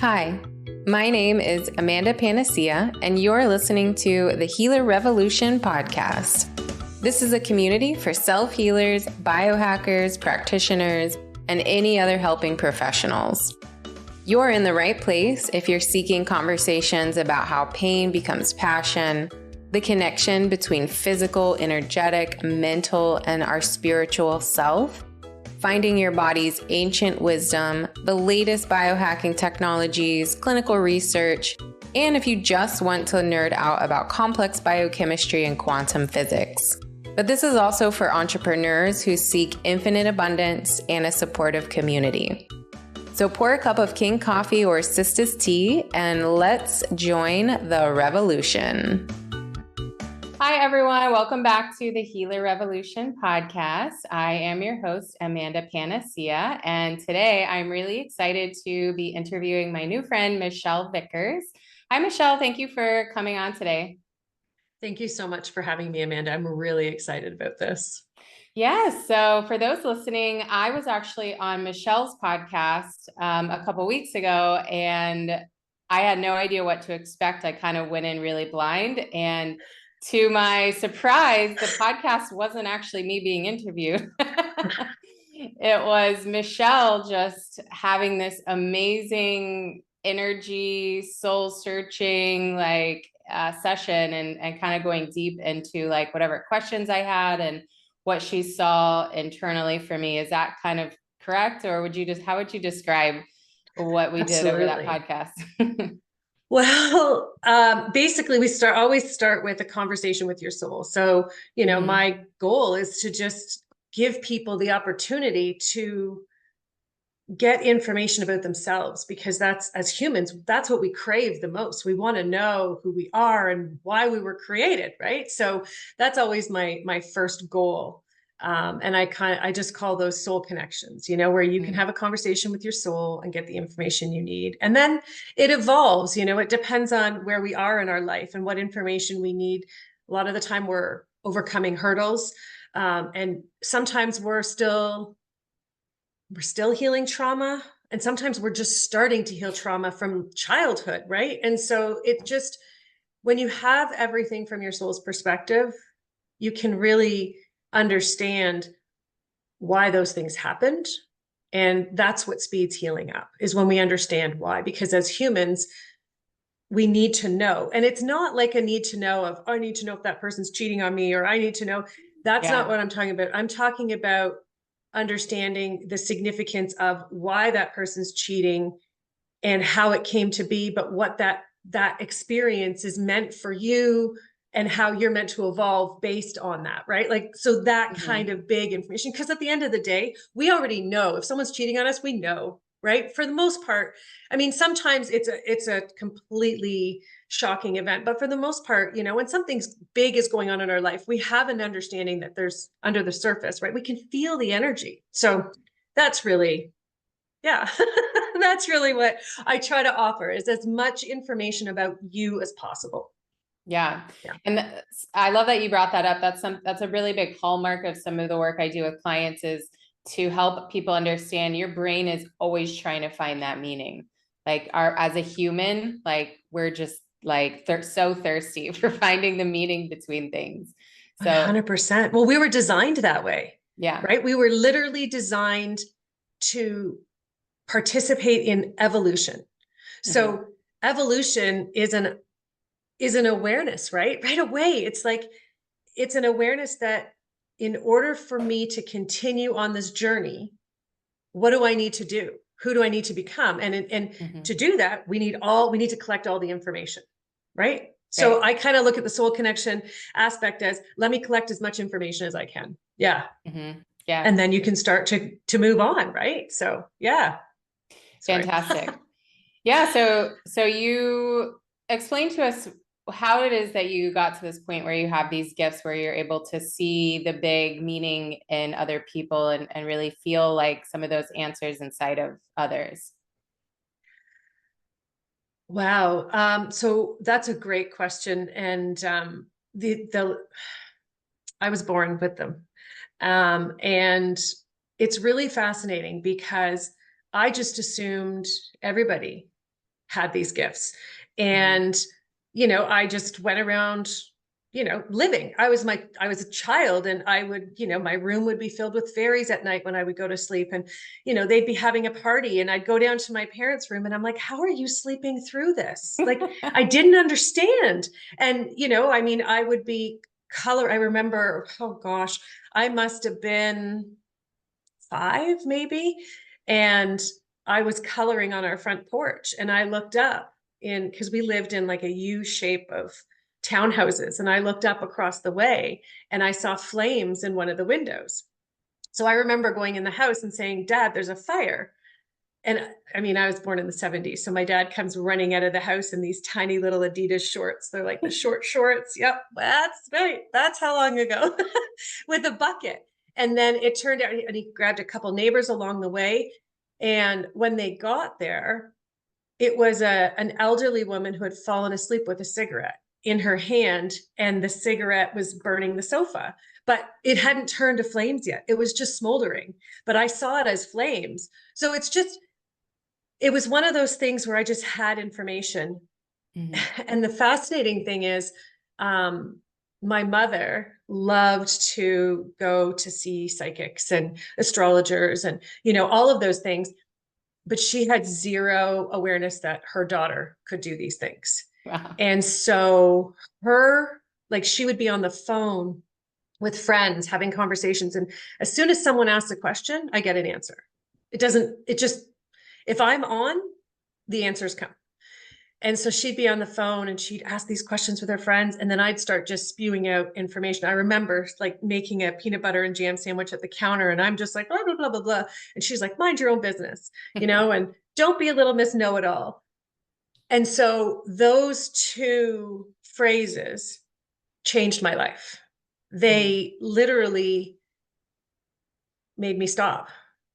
Hi, my name is Amanda Panacea, and you're listening to the Healer Revolution podcast. This is a community for self-healers, biohackers, practitioners, and any other helping professionals. You're in the right place if you're seeking conversations about how pain becomes passion, the connection between physical, energetic, mental, and our spiritual self, finding your body's ancient wisdom, the latest biohacking technologies, clinical research, and if you just want to nerd out about complex biochemistry and quantum physics. But this is also for entrepreneurs who seek infinite abundance and a supportive community. So pour a cup of King coffee or Sisters tea and let's join the revolution. Hi, everyone. Welcome back to the Healer Revolution podcast. I am your host, Amanda Panacea, and today I'm really excited to be interviewing my new friend, Michelle Vickers. Hi, Michelle. Thank you for coming on today. Thank you so much for having me, Amanda. I'm really excited about this. Yes. So for those listening, I was actually on Michelle's podcast a couple weeks ago, and I had no idea what to expect. I kind of went in really blind, and to my surprise, the podcast wasn't actually me being interviewed. It was Michelle just having this amazing energy, soul searching session and kind of going deep into like whatever questions I had and what she saw internally for me. Is that kind of correct? Or how would you describe what we did over that podcast? Well, basically we always start with a conversation with your soul. So, my goal is to just give people the opportunity to get information about themselves, because as humans, that's what we crave the most. We want to know who we are and why we were created, right? So that's always my first goal. And I just call those soul connections, where you can have a conversation with your soul and get the information you need. And then it evolves, it depends on where we are in our life and what information we need. A lot of the time we're overcoming hurdles. And sometimes we're still healing trauma. And sometimes we're just starting to heal trauma from childhood, right? And so when you have everything from your soul's perspective, you can really understand why those things happened. And that's what speeds healing up, is when we understand why. Because as humans, we need to know. And it's not like a need to know of, I need to know if that person's cheating on me, or I need to know. That's not what I'm talking about. I'm talking about understanding the significance of why that person's cheating and how it came to be, but what that experience is meant for you and how you're meant to evolve based on that, right? So that kind of big information, because at the end of the day, we already know if someone's cheating on us, we know, right? For the most part. I mean, sometimes it's a completely shocking event, but for the most part, when something's big is going on in our life, we have an understanding that there's under the surface, right? We can feel the energy. So that's really, that's really what I try to offer, is as much information about you as possible. Yeah. And I love that you brought that up. That's a really big hallmark of some of the work I do with clients, is to help people understand your brain is always trying to find that meaning. As a human, we're just so thirsty for finding the meaning between things. So 100%. Well, we were designed that way. Yeah. Right. We were literally designed to participate in evolution. So evolution is an awareness, right? Right away. It's an awareness that in order for me to continue on this journey, what do I need to do? Who do I need to become? And to do that, we need to collect all the information, right? So I kind of look at the soul connection aspect as, let me collect as much information as I can. Yeah. Yeah. And then you can start to move on, right? So yeah. Fantastic. Yeah. So you explained to us how it is that you got to this point where you have these gifts, where you're able to see the big meaning in other people and really feel like some of those answers inside of others. Wow. So that's a great question. And I was born with them. And it's really fascinating, because I just assumed everybody had these gifts. And, you know, I just went around, you know, living. I was a child, and I would, you know, my room would be filled with fairies at night when I would go to sleep, and, you know, they'd be having a party, and I'd go down to my parents' room and I'm like, how are you sleeping through this? Like, I didn't understand. And, you know, I mean, I would be I remember, oh gosh, I must have been 5 maybe. And I was coloring on our front porch, and I looked up because we lived in like a U shape of townhouses. And I looked up across the way and I saw flames in one of the windows. So I remember going in the house and saying, Dad, there's a fire. And I mean, I was born in the 70s. So my dad comes running out of the house in these tiny little Adidas shorts. They're like the short shorts. Yep, that's right. That's how long ago, with a bucket. And then it turned out, and he grabbed a couple neighbors along the way. And when they got there, it was an elderly woman who had fallen asleep with a cigarette in her hand, and the cigarette was burning the sofa, but it hadn't turned to flames yet. It was just smoldering, but I saw it as flames. So it was one of those things where I just had information. And the fascinating thing is, my mother loved to go to see psychics and astrologers and, you know, all of those things, but she had zero awareness that her daughter could do these things. Wow. And so she would be on the phone with friends having conversations. And as soon as someone asks a question, I get an answer. If I'm on, the answers come. And so she'd be on the phone and she'd ask these questions with her friends. And then I'd start just spewing out information. I remember like making a peanut butter and jam sandwich at the counter. And I'm just like, blah, blah, blah, blah, blah. And she's like, mind your own business, you know, and don't be a little Miss Know-it-all. And so those two phrases changed my life. They literally made me stop.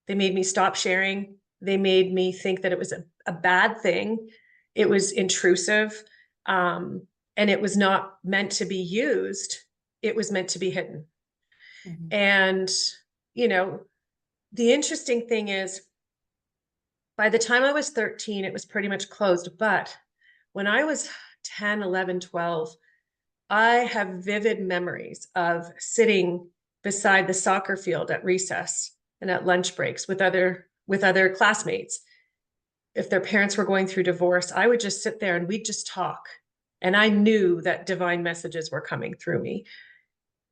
They made me stop sharing. They made me think that it was a bad thing. It was intrusive. And it was not meant to be used. It was meant to be hidden. And, you know, the interesting thing is, by the time I was 13, it was pretty much closed. But when I was 10, 11, 12, I have vivid memories of sitting beside the soccer field at recess and at lunch breaks with other classmates. If their parents were going through divorce, I would just sit there and we'd just talk. And I knew that divine messages were coming through me,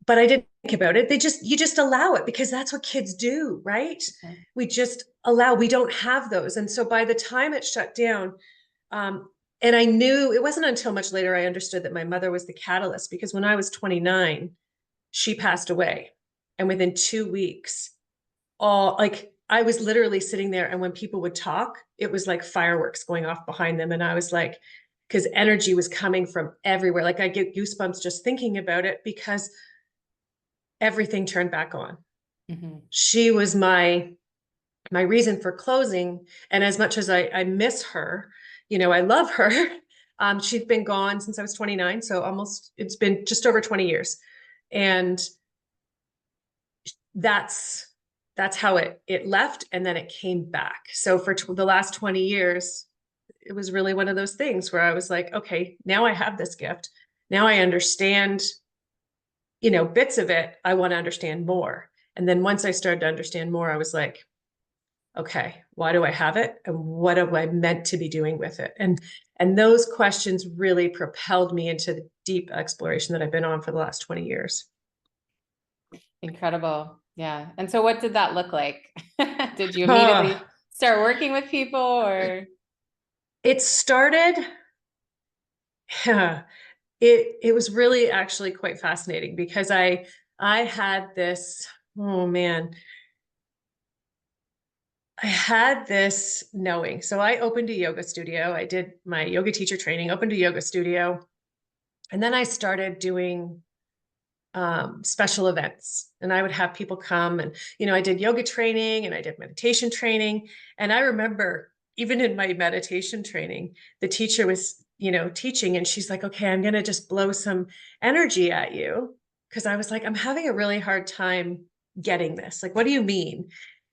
but I didn't think about it. You just allow it, because that's what kids do, right? We just allow. We don't have those. And so by the time it shut down, and I knew, it wasn't until much later I understood that my mother was the catalyst, because when I was 29, she passed away. And within 2 weeks, I was literally sitting there, and when people would talk, it was like fireworks going off behind them. And I was like, because energy was coming from everywhere. Like, I get goosebumps just thinking about it, because everything turned back on. She was my reason for closing. And as much as I miss her, you know, I love her. She's been gone since I was 29. So it's been just over 20 years. And that's how it left. And then it came back. So for the last 20 years, it was really one of those things where I was like, okay, now I have this gift. Now I understand, you know, bits of it. I want to understand more. And then once I started to understand more, I was like, okay, why do I have it? And what am I meant to be doing with it? And those questions really propelled me into the deep exploration that I've been on for the last 20 years. Incredible. Yeah. And so what did that look like? Did you immediately start working with people, or? It started, it was really actually quite fascinating, because I had this, oh man, I had this knowing. So I opened a yoga studio. I did my yoga teacher training, opened a yoga studio. And then I started doing special events, and I would have people come, and, you know, I did yoga training and I did meditation training. And I remember, even in my meditation training, the teacher was, you know, teaching, and she's like, okay, I'm going to just blow some energy at you. Cause I was like, I'm having a really hard time getting this. Like, what do you mean?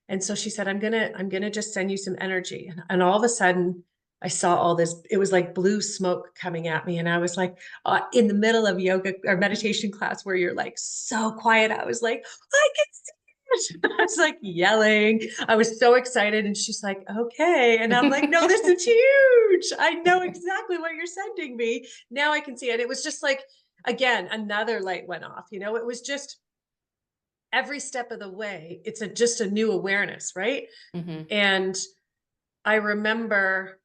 And so she said, I'm going to just send you some energy. And all of a sudden, I saw all this, it was like blue smoke coming at me. And I was like, in the middle of yoga or meditation class where you're like so quiet, I was like, I can see it. I was like yelling. I was so excited. And she's like, okay. And I'm like, no, this is huge. I know exactly what you're sending me. Now I can see it. It was just like, again, another light went off. It was just every step of the way. It's just a new awareness, right? Mm-hmm. And I remember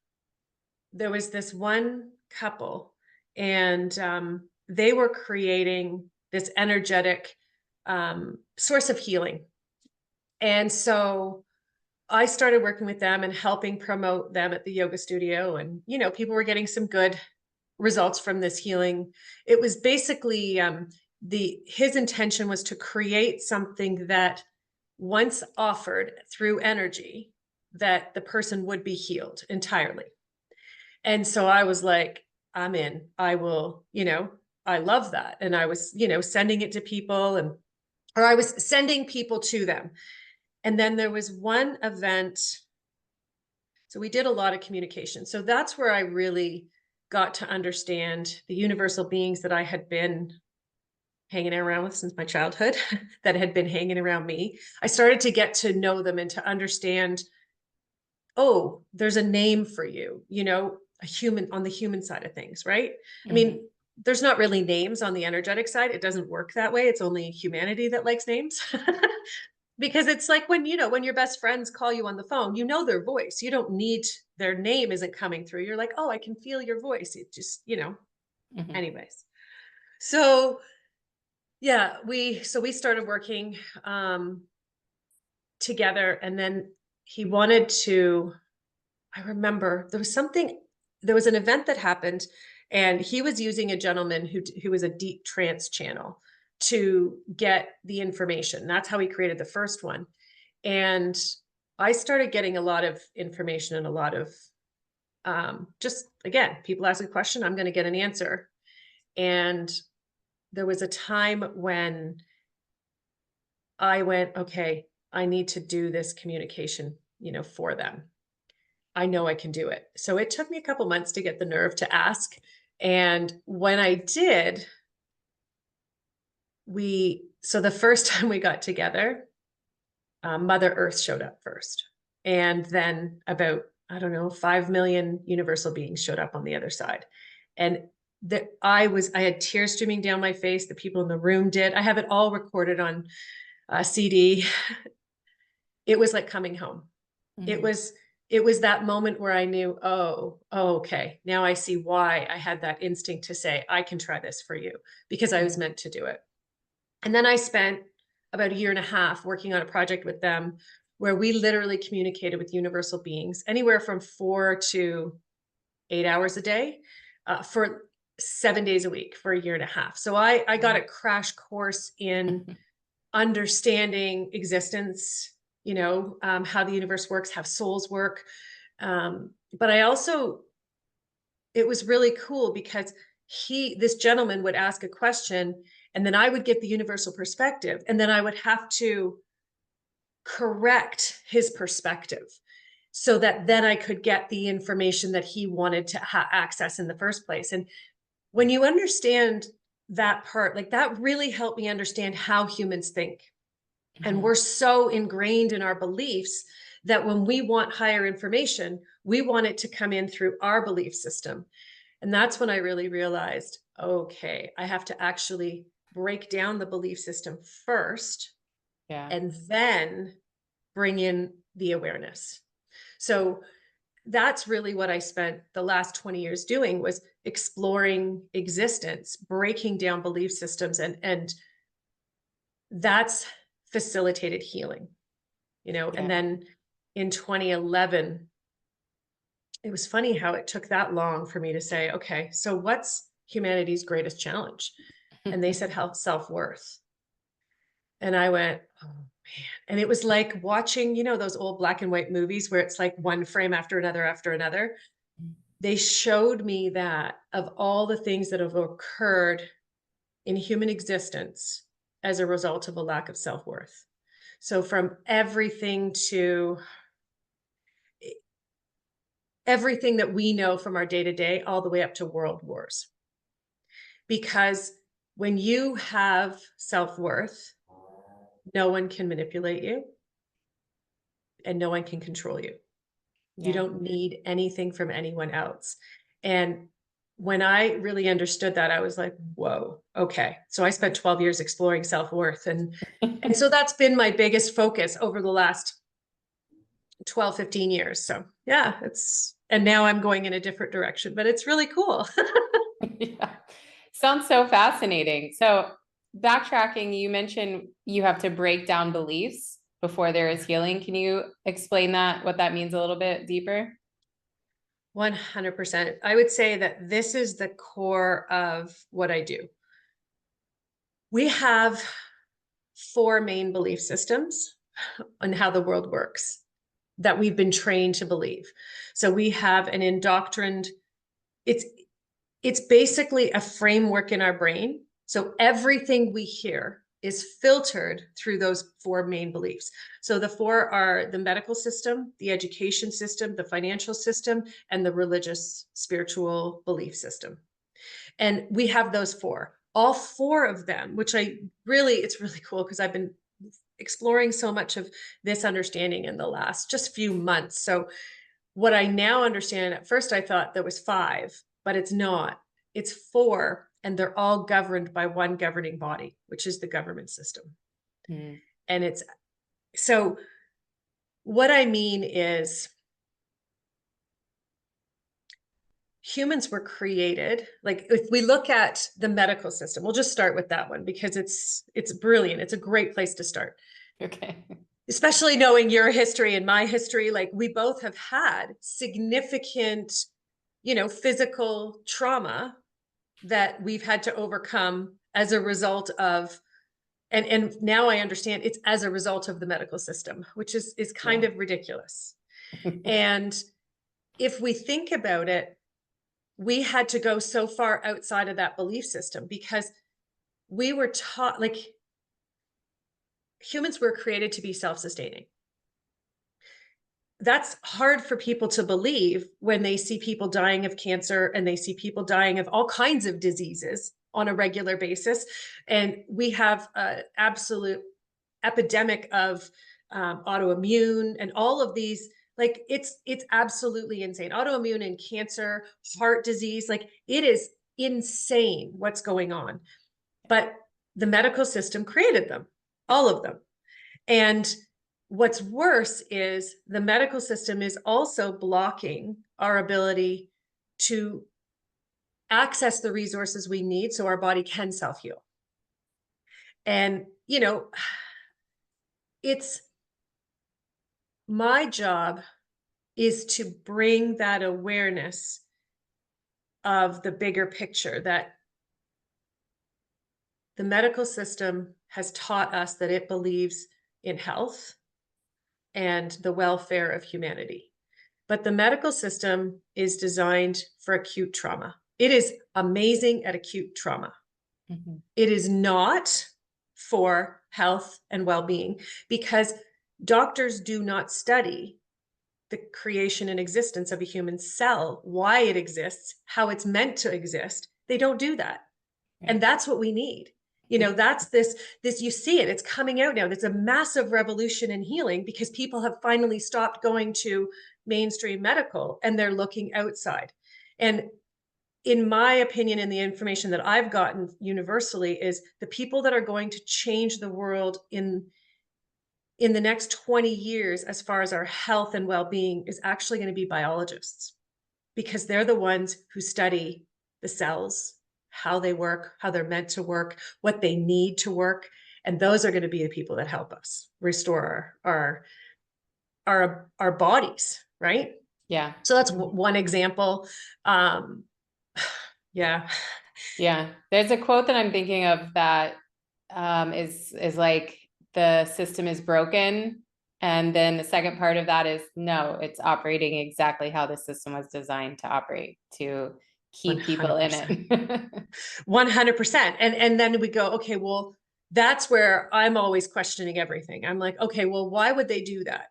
there was this one couple, and they were creating this energetic source of healing. And so I started working with them and helping promote them at the yoga studio. And, people were getting some good results from this healing. It was basically his intention was to create something that once offered through energy, that the person would be healed entirely. And so I was like, I'm in. I will, I love that. And I was, sending it to people, or I was sending people to them. And then there was one event. So we did a lot of communication. So that's where I really got to understand the universal beings that I had been hanging around with since my childhood, that had been hanging around me. I started to get to know them and to understand, oh, there's a name for you, a human, on the human side of things, right? Mm-hmm. I mean, there's not really names on the energetic side. It doesn't work that way. It's only humanity that likes names. Because it's like when your best friends call you on the phone, their voice. You don't need, their name isn't coming through. You're like, oh, I can feel your voice. It just, Mm-hmm. anyways. So yeah, we started working together, and then he wanted to, I remember there was an event that happened, and he was using a gentleman who was a deep trance channel to get the information. That's how he created the first one. And I started getting a lot of information and a lot of just, again, people ask a question, I'm going to get an answer. And there was a time when I went, okay, I need to do this communication, for them. I know I can do it. So it took me a couple months to get the nerve to ask. And when I did, so the first time we got together, Mother Earth showed up first. And then about, I don't know, 5 million universal beings showed up on the other side. And I had tears streaming down my face. The people in the room did. I have it all recorded on CD. It was like coming home. Mm-hmm. It was that moment where I knew, oh, okay, now I see why I had that instinct to say, I can try this for you, because I was meant to do it. And then I spent about 1.5 years working on a project with them where we literally communicated with universal beings anywhere from 4 to 8 hours a day for 7 days a week for 1.5 years. So I got a crash course in understanding existence, how the universe works, how souls work. But I also, it was really cool because this gentleman would ask a question, and then I would get the universal perspective, and then I would have to correct his perspective so that then I could get the information that he wanted to access in the first place. And when you understand that part, like that really helped me understand how humans think. And we're so ingrained in our beliefs that when we want higher information, we want it to come in through our belief system. And that's when I really realized, okay, I have to actually break down the belief system first, and then bring in the awareness. So that's really what I spent the last 20 years doing, was exploring existence, breaking down belief systems, and that's facilitated healing, and then in 2011, it was funny how it took that long for me to say, okay, so what's humanity's greatest challenge? And they said self-worth. And I went, oh man. And it was like watching, those old black and white movies where it's like one frame after another after another. They showed me that of all the things that have occurred in human existence as a result of a lack of self-worth. So from everything to everything that we know from our day-to-day all the way up to world wars. Because when you have self-worth, no one can manipulate you and no one can control you. You don't need anything from anyone else. And when I really understood that, I was like, whoa, okay. So I spent 12 years exploring self-worth. And so that's been my biggest focus over the last 12, 15 years. So yeah, and now I'm going in a different direction, but it's really cool. Yeah. Sounds so fascinating. So backtracking, you mentioned you have to break down beliefs before there is healing. Can you explain that, what that means a little bit deeper? 100%. I would say that this is the core of what I do. We have 4 main belief systems on how the world works that we've been trained to believe. So we have an indoctrined, it's basically a framework in our brain. So everything we hear is filtered through those 4 main beliefs. So the 4 are the medical system, the education system, the financial system, and the religious spiritual belief system. And we have those 4, all 4 of them, which it's really cool because I've been exploring so much of this understanding in the last just few months. So what I now understand, at first I thought there was 5, but it's not. It's 4, and they're all governed by one governing body, which is the government system. Mm. And so what I mean is humans were created, like if we look at the medical system, we'll just start with that one because it's brilliant. It's a great place to start. Okay. Especially knowing your history and my history, like we both have had significant, physical trauma that we've had to overcome as a result of, and now I understand it's as a result of the medical system, which is kind of ridiculous. And if we think about it, we had to go so far outside of that belief system because we were taught, like, humans were created to be self-sustaining. That's hard for people to believe when they see people dying of cancer and they see people dying of all kinds of diseases on a regular basis. And we have an absolute epidemic of autoimmune and all of these, like it's absolutely insane. Autoimmune and cancer, heart disease, like it is insane what's going on. But the medical system created them, all of them. And what's worse is the medical system is also blocking our ability to access the resources we need so our body can self-heal. And, it's my job is to bring that awareness of the bigger picture, that the medical system has taught us that it believes in health and the welfare of humanity. But the medical system is designed for acute trauma. It is amazing at acute trauma. Mm-hmm. It is not for health and well-being because doctors do not study the creation and existence of a human cell, why it exists, how it's meant to exist. They don't do that. Right. And that's what we need. That's this, you see it, it's coming out now. There's a massive revolution in healing because people have finally stopped going to mainstream medical and they're looking outside. And in my opinion, and the information that I've gotten universally is the people that are going to change the world in the next 20 years, as far as our health and well-being, is actually going to be biologists, because they're the ones who study the cells, how they work, how they're meant to work, what they need to work. And those are going to be the people that help us restore our bodies, right? Yeah. So that's one example. Yeah. Yeah. There's a quote that I'm thinking of that is like, the system is broken. And then the second part of that is, no, it's operating exactly how the system was designed to operate, to keep 100%. People in it. 100%. And then we go, okay, well, that's where I'm always questioning everything. I'm like, okay, well, why would they do that?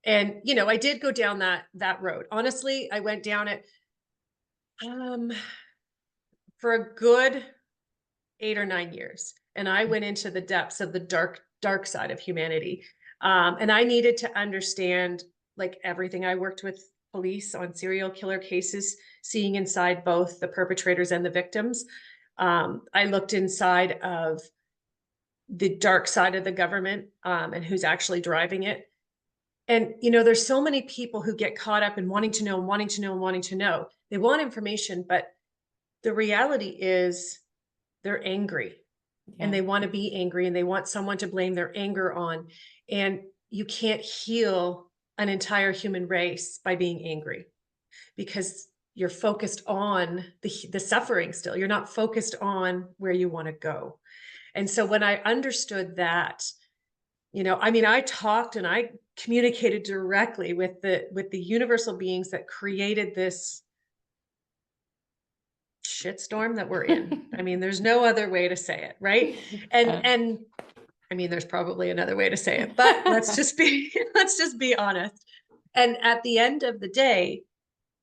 And, you know, I did go down that road. Honestly, I went down it for a good 8 or 9 years. And I went into the depths of the dark side of humanity. And I needed to understand like everything. I worked with police on serial killer cases, seeing inside both the perpetrators and the victims. I looked inside of the dark side of the government, and who's actually driving it. And, you know, there's so many people who get caught up in wanting to know and wanting to know and wanting to know. They want information, but the reality is they're angry and Yeah. they want to be angry and they want someone to blame their anger on. And you can't heal an entire human race by being angry, because you're focused on the suffering still. You're not focused on where you want to go. And so when I understood that, you know, I mean, I talked and I communicated directly with the universal beings that created this shitstorm that we're in. I mean, there's no other way to say it, right? And I mean, there's probably another way to say it, but let's just be let's just be honest. And at the end of the day,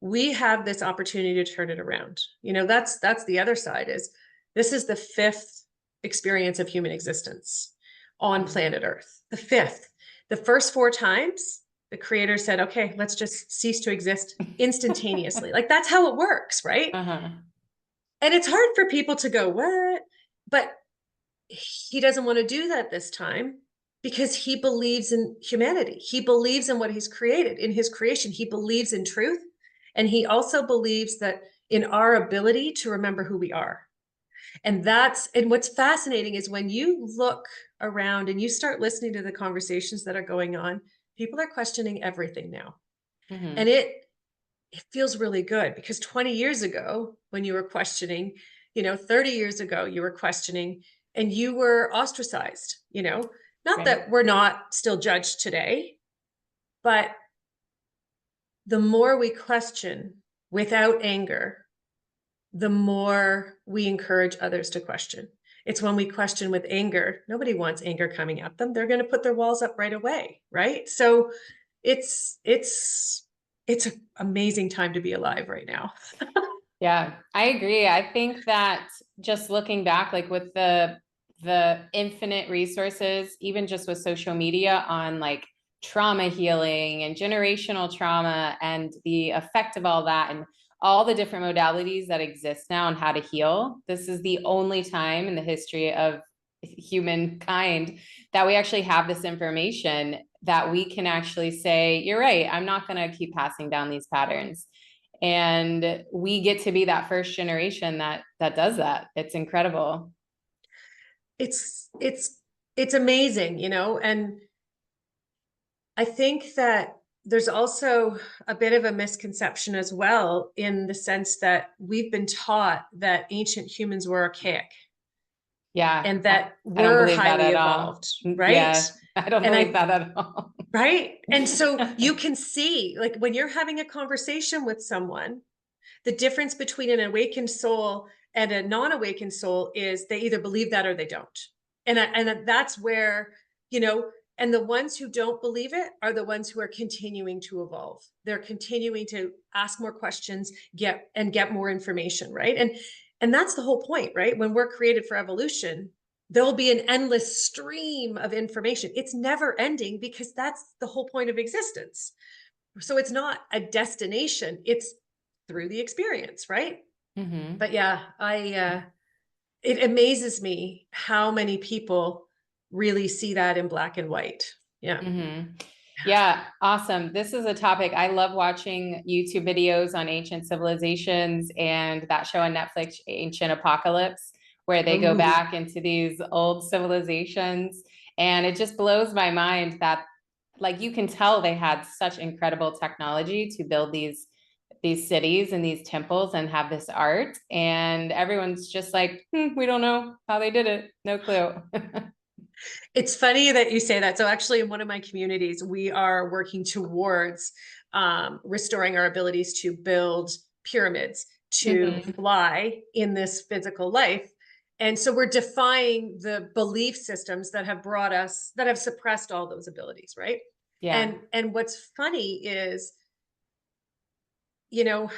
we have this opportunity to turn it around. You know, that's the other side. Is this is the fifth experience of human existence on planet Earth. The fifth. The first four times, the creator said, okay, let's just cease to exist instantaneously. Like that's how it works, right? Uh-huh. And it's hard for people to go, what? But he doesn't want to do that this time, because he believes in humanity. He believes in what he's created, in his creation. He believes in truth. And he also believes that in our ability to remember who we are. And what's fascinating is when you look around and you start listening to the conversations that are going on, people are questioning everything now. Mm-hmm. And it feels really good, because 20 years ago, when you were questioning, you know, 30 years ago, you were questioning and you were ostracized, you know, not Right. that we're not still judged today, but the more we question without anger, the more we encourage others to question. It's when we question with anger, nobody wants anger coming at them. They're going to put their walls up right away, right? So it's an amazing time to be alive right now. Yeah, I agree. I think that just looking back, like with the infinite resources, even just with social media on like trauma healing and generational trauma and the effect of all that and all the different modalities that exist now and how to heal. This is the only time in the history of humankind that we actually have this information that we can actually say, you're right, I'm not going to keep passing down these patterns. And we get to be that first generation that does that. It's incredible. It's amazing, you know, and I think that there's also a bit of a misconception as well, in the sense that we've been taught that ancient humans were archaic Yeah, and that I don't we're believe that highly at all. evolved, right? Yeah, I don't And believe that at all. right. And so you can see, like, when you're having a conversation with someone, the difference between an awakened soul and a non-awakened soul is they either believe that or they don't. And that's where, you know, and the ones who don't believe it are the ones who are continuing to evolve. They're continuing to ask more questions, get more information, right? And that's the whole point, right? When we're created for evolution, there'll be an endless stream of information. It's never ending, because that's the whole point of existence. So it's not a destination, it's through the experience, right? Mm-hmm. But yeah, it amazes me how many people really see that in black and white. Yeah. Mm-hmm. Yeah, awesome. This is a topic. I love watching YouTube videos on ancient civilizations and that show on Netflix, Ancient Apocalypse, where they go Ooh. back into these old civilizations. And it just blows my mind that, like, you can tell they had such incredible technology to build these cities and these temples and have this art. And everyone's just like, we don't know how they did it. No clue. It's funny that you say that. So actually, in one of my communities, we are working towards restoring our abilities to build pyramids, to Mm-hmm. fly in this physical life. And so we're defying the belief systems that have brought us, that have suppressed all those abilities, right? Yeah. And what's funny is, you know,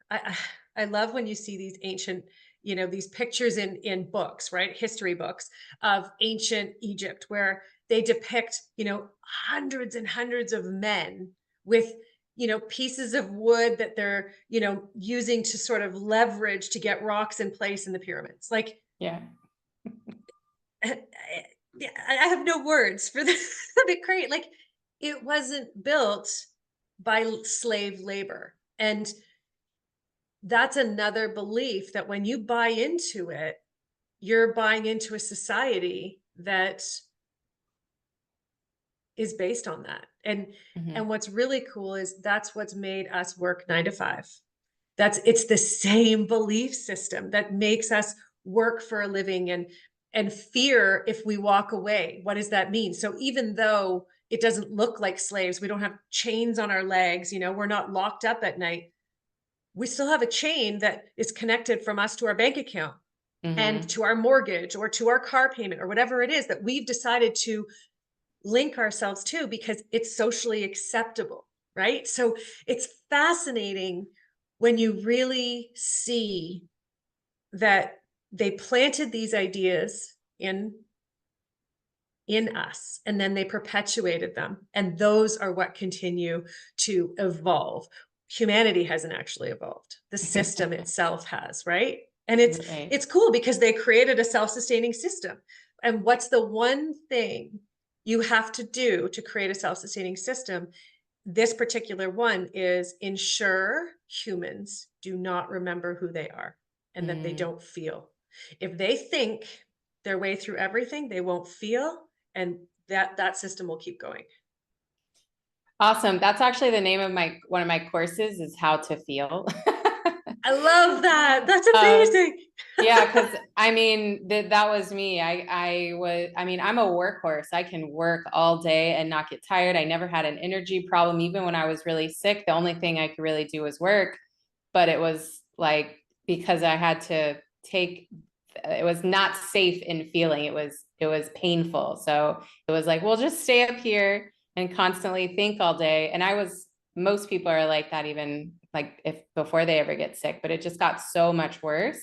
I I love when you see these ancient, these pictures in books, right? History books of ancient Egypt where they depict, hundreds and hundreds of men with, pieces of wood that they're, using to sort of leverage to get rocks in place in the pyramids. Like, Yeah. yeah, I have no words for the crate. Like, it wasn't built by slave labor. And that's another belief that when you buy into it, you're buying into a society that is based on that. And what's really cool is that's what's made us work 9 to 5. It's the same belief system that makes us work for a living and fear if we walk away. What does that mean? So even though it doesn't look like slaves, we don't have chains on our legs, we're not locked up at night, we still have a chain that is connected from us to our bank account and to our mortgage or to our car payment or whatever it is that we've decided to link ourselves to because it's socially acceptable, right? So it's fascinating when you really see that they planted these ideas in us and then they perpetuated them, and those are what continue to evolve. Humanity hasn't actually evolved, the system itself has, right? And Right. it's cool because they created a self-sustaining system. And what's the one thing you have to do to create a self-sustaining system? This particular one is ensure humans do not remember who they are and that they Mm. don't feel. If they think their way through everything, they won't feel, and that system will keep going. Awesome. That's actually the name of one of my courses is How to Feel. I love that. That's Um, amazing. yeah, because I mean that was me. I mean, I'm a workhorse. I can work all day and not get tired. I never had an energy problem. Even when I was really sick, the only thing I could really do was work. But it was like because I had to take it was not safe in feeling. It was painful. So it was like, well, just stay up here and constantly think all day. And most people are like that, even like if before they ever get sick, but it just got so much worse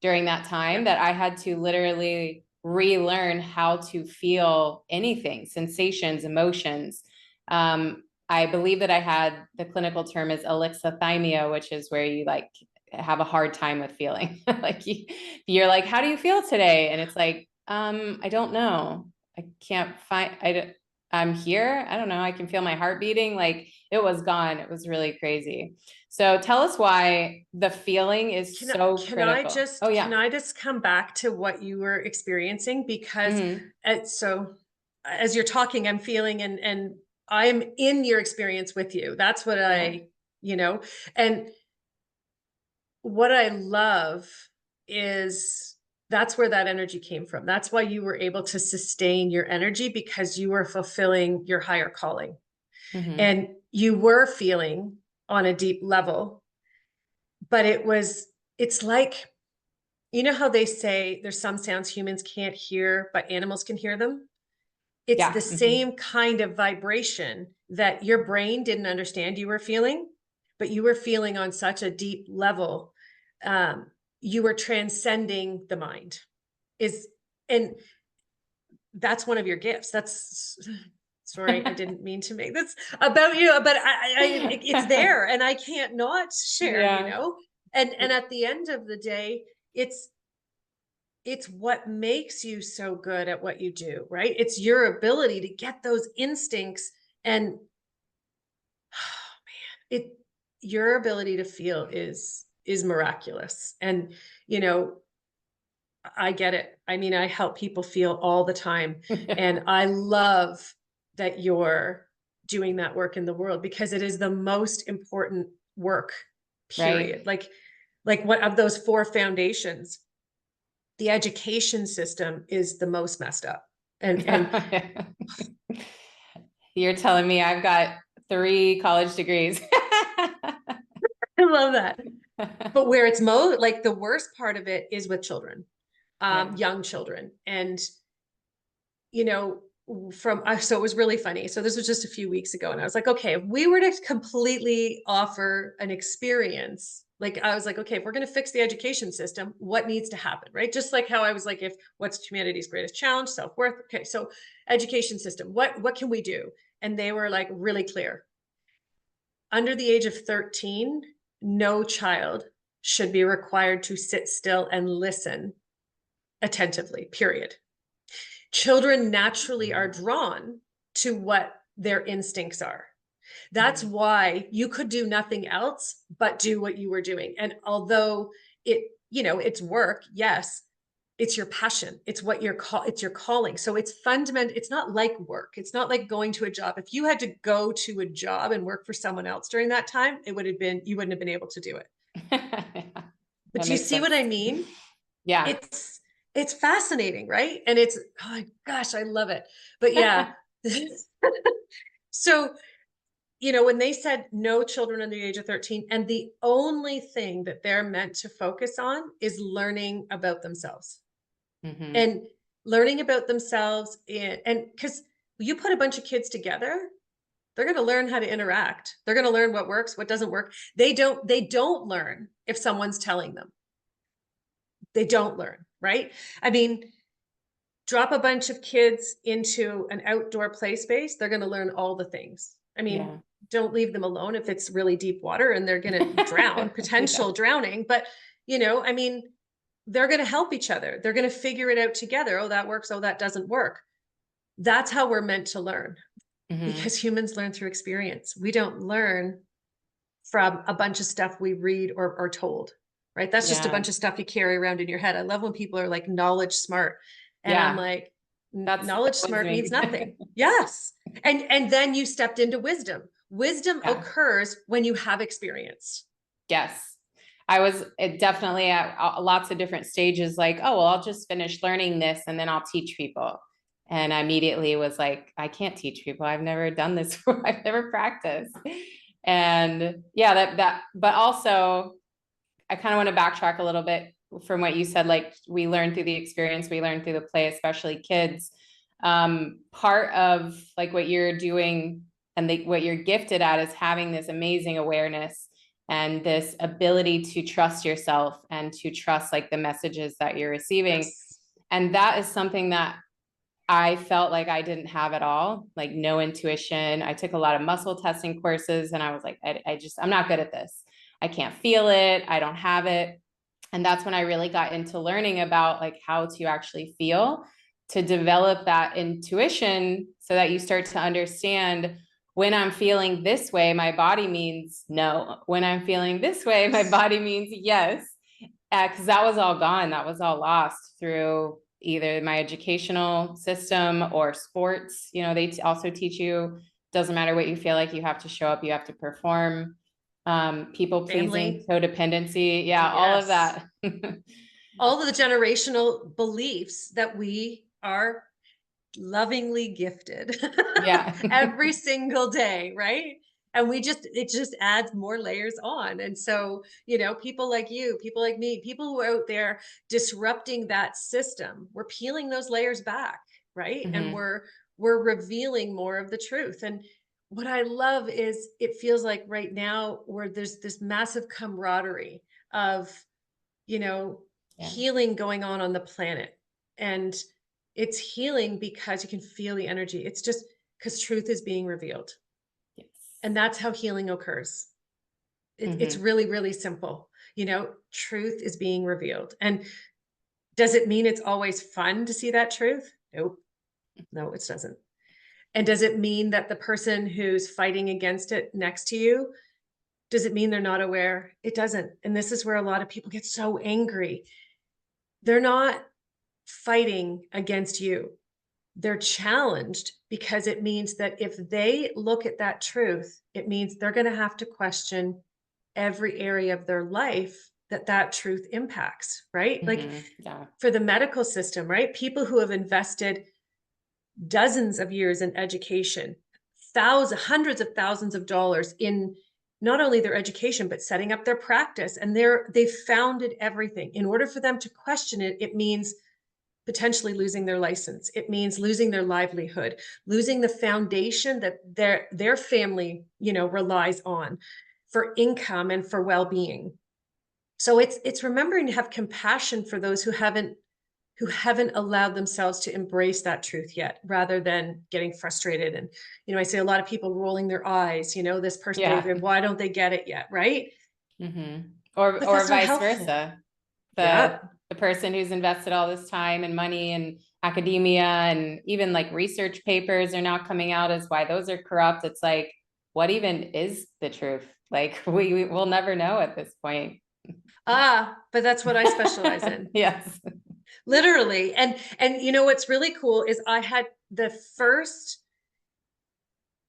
during that time Yeah. that I had to literally relearn how to feel anything, sensations, emotions. I believe that I had the clinical term is alexithymia, which is where you like have a hard time with feeling. Like you're like, how do you feel today? And it's like, I don't know. I can't find, I'm here. I don't know. I can feel my heart beating. Like it was gone. It was really crazy. So tell us why the feeling is Can I, so can I critical. Oh just can yeah. I just come back to what you were experiencing? Because Mm-hmm. so as you're talking, I'm feeling and I'm in your experience with you. That's what Yeah. and what I love is that's where that energy came from. That's why you were able to sustain your energy because you were fulfilling your higher calling Mm-hmm. and you were feeling on a deep level. But it's like, how they say there's some sounds humans can't hear, but animals can hear them? It's the Yeah. Mm-hmm. same kind of vibration that your brain didn't understand you were feeling, but you were feeling on such a deep level. You were transcending the mind and that's one of your gifts. Sorry, I didn't mean to make this about you, but it's there and I can't not share, Yeah. and at the end of the day, it's what makes you so good at what you do, right? It's your ability to get those instincts and it your ability to feel is miraculous. And you know, I get it. I mean, I help people feel all the time, and I love that you're doing that work in the world because it is the most important work, Right. period. Like what of those four foundations, the education system is the most messed up. And You're telling me I've got 3 college degrees. I love that. But where it's like the worst part of it is with children, Yeah. young children. And, you know, so it was really funny. So this was just a few weeks ago, and I was like, okay, if we were to completely offer an experience, like I was like, okay, if we're going to fix the education system, what needs to happen, right? Just like how I was like, if what's humanity's greatest challenge, self-worth. Okay, so education system, what can we do? And they were like really clear. Under the age of 13, no child should be required to sit still and listen attentively, period. Children naturally are drawn to what their instincts are. That's why you could do nothing else but do what you were doing. And although it's work, yes, it's your passion. It's what it's your calling. So it's fundamental. It's not like work. It's not like going to a job. If you had to go to a job and work for someone else during that time, you wouldn't have been able to do it. Yeah, But that do you makes see sense. what I mean? Yeah. It's fascinating, right? And it's, oh my gosh, I love it. But yeah. So, when they said no children under the age of 13, and the only thing that they're meant to focus on is learning about themselves and learning about themselves. And because you put a bunch of kids together, they're going to learn how to interact. They're going to learn what works, what doesn't work. They don't learn if someone's telling them. They don't learn, right? I mean, drop a bunch of kids into an outdoor play space, they're going to learn all the things. I mean, Yeah. don't leave them alone if it's really deep water and they're going to drown, potential drowning. But, I mean, they're going to help each other. They're going to figure it out together. Oh, that works. Oh, that doesn't work. That's how we're meant to learn, because humans learn through experience. We don't learn from a bunch of stuff we read or are told, right? That's just a Yeah. bunch of stuff you carry around in your head. I love when people are like knowledge smart. And I'm Yeah. like, That knowledge was smart means me. nothing. Yes. And then you stepped into wisdom. Wisdom Yeah. occurs when you have experience. Yes. I was definitely at lots of different stages, like, oh, well, I'll just finish learning this and then I'll teach people. And I immediately was like, I can't teach people. I've never done this before. I've never practiced. And yeah, but also I kind of want to backtrack a little bit from what you said. Like, we learn through the experience, we learn through the play, especially kids. Part of like what you're doing and what you're gifted at is having this amazing awareness and this ability to trust yourself and to trust like the messages that you're receiving. Yes. And that is something that I felt like I didn't have at all, like no intuition. I took a lot of muscle testing courses and I was like, I'm not good at this. I can't feel it. I don't have it. And that's when I really got into learning about like how to actually feel, to develop that intuition so that you start to understand, when I'm feeling this way, my body means no. When I'm feeling this way, my body means yes. Because that was all gone. That was all lost through either my educational system or sports. They also teach you, doesn't matter what you feel like, you have to show up, you have to perform. People pleasing, Family. codependency. Yeah, all of Yes. that. All of the generational beliefs that we are lovingly gifted Yeah. every single day, right? And it just adds more layers on. And so, people like you, people like me, people who are out there disrupting that system, we're peeling those layers back, right? And we're revealing more of the truth. And what I love is it feels like right now where there's this massive camaraderie of, you know, Yeah. healing going on the planet. And it's healing because you can feel the energy. It's just because truth is being revealed. Yes. And that's how healing occurs. It's Mm-hmm. really, really simple. Truth is being revealed. And does it mean it's always fun to see that truth? Nope. No, it doesn't. And does it mean that the person who's fighting against it next to you, does it mean they're not aware? It doesn't. And this is where a lot of people get so angry. They're not fighting against you. They're challenged because it means that if they look at that truth, it means they're going to have to question every area of their life that truth impacts, right? Like Yeah. for the medical system, right? People who have invested dozens of years in education, hundreds of thousands of dollars in not only their education, but setting up their practice. And they've founded everything. In order for them to question it, it means potentially losing their license. It means losing their livelihood, losing the foundation that their family, relies on for income and for well-being. So it's remembering to have compassion for those who haven't allowed themselves to embrace that truth yet, rather than getting frustrated. And, I see a lot of people rolling their eyes, this person, Yeah. why don't they get it yet? Right. Or But that's not vice helpful. versa. Yeah. The person who's invested all this time and money in academia, and even like research papers are now coming out as why those are corrupt. It's like, what even is the truth? Like we'll never know at this point. But that's what I specialize in. Yes. Literally. And what's really cool is I had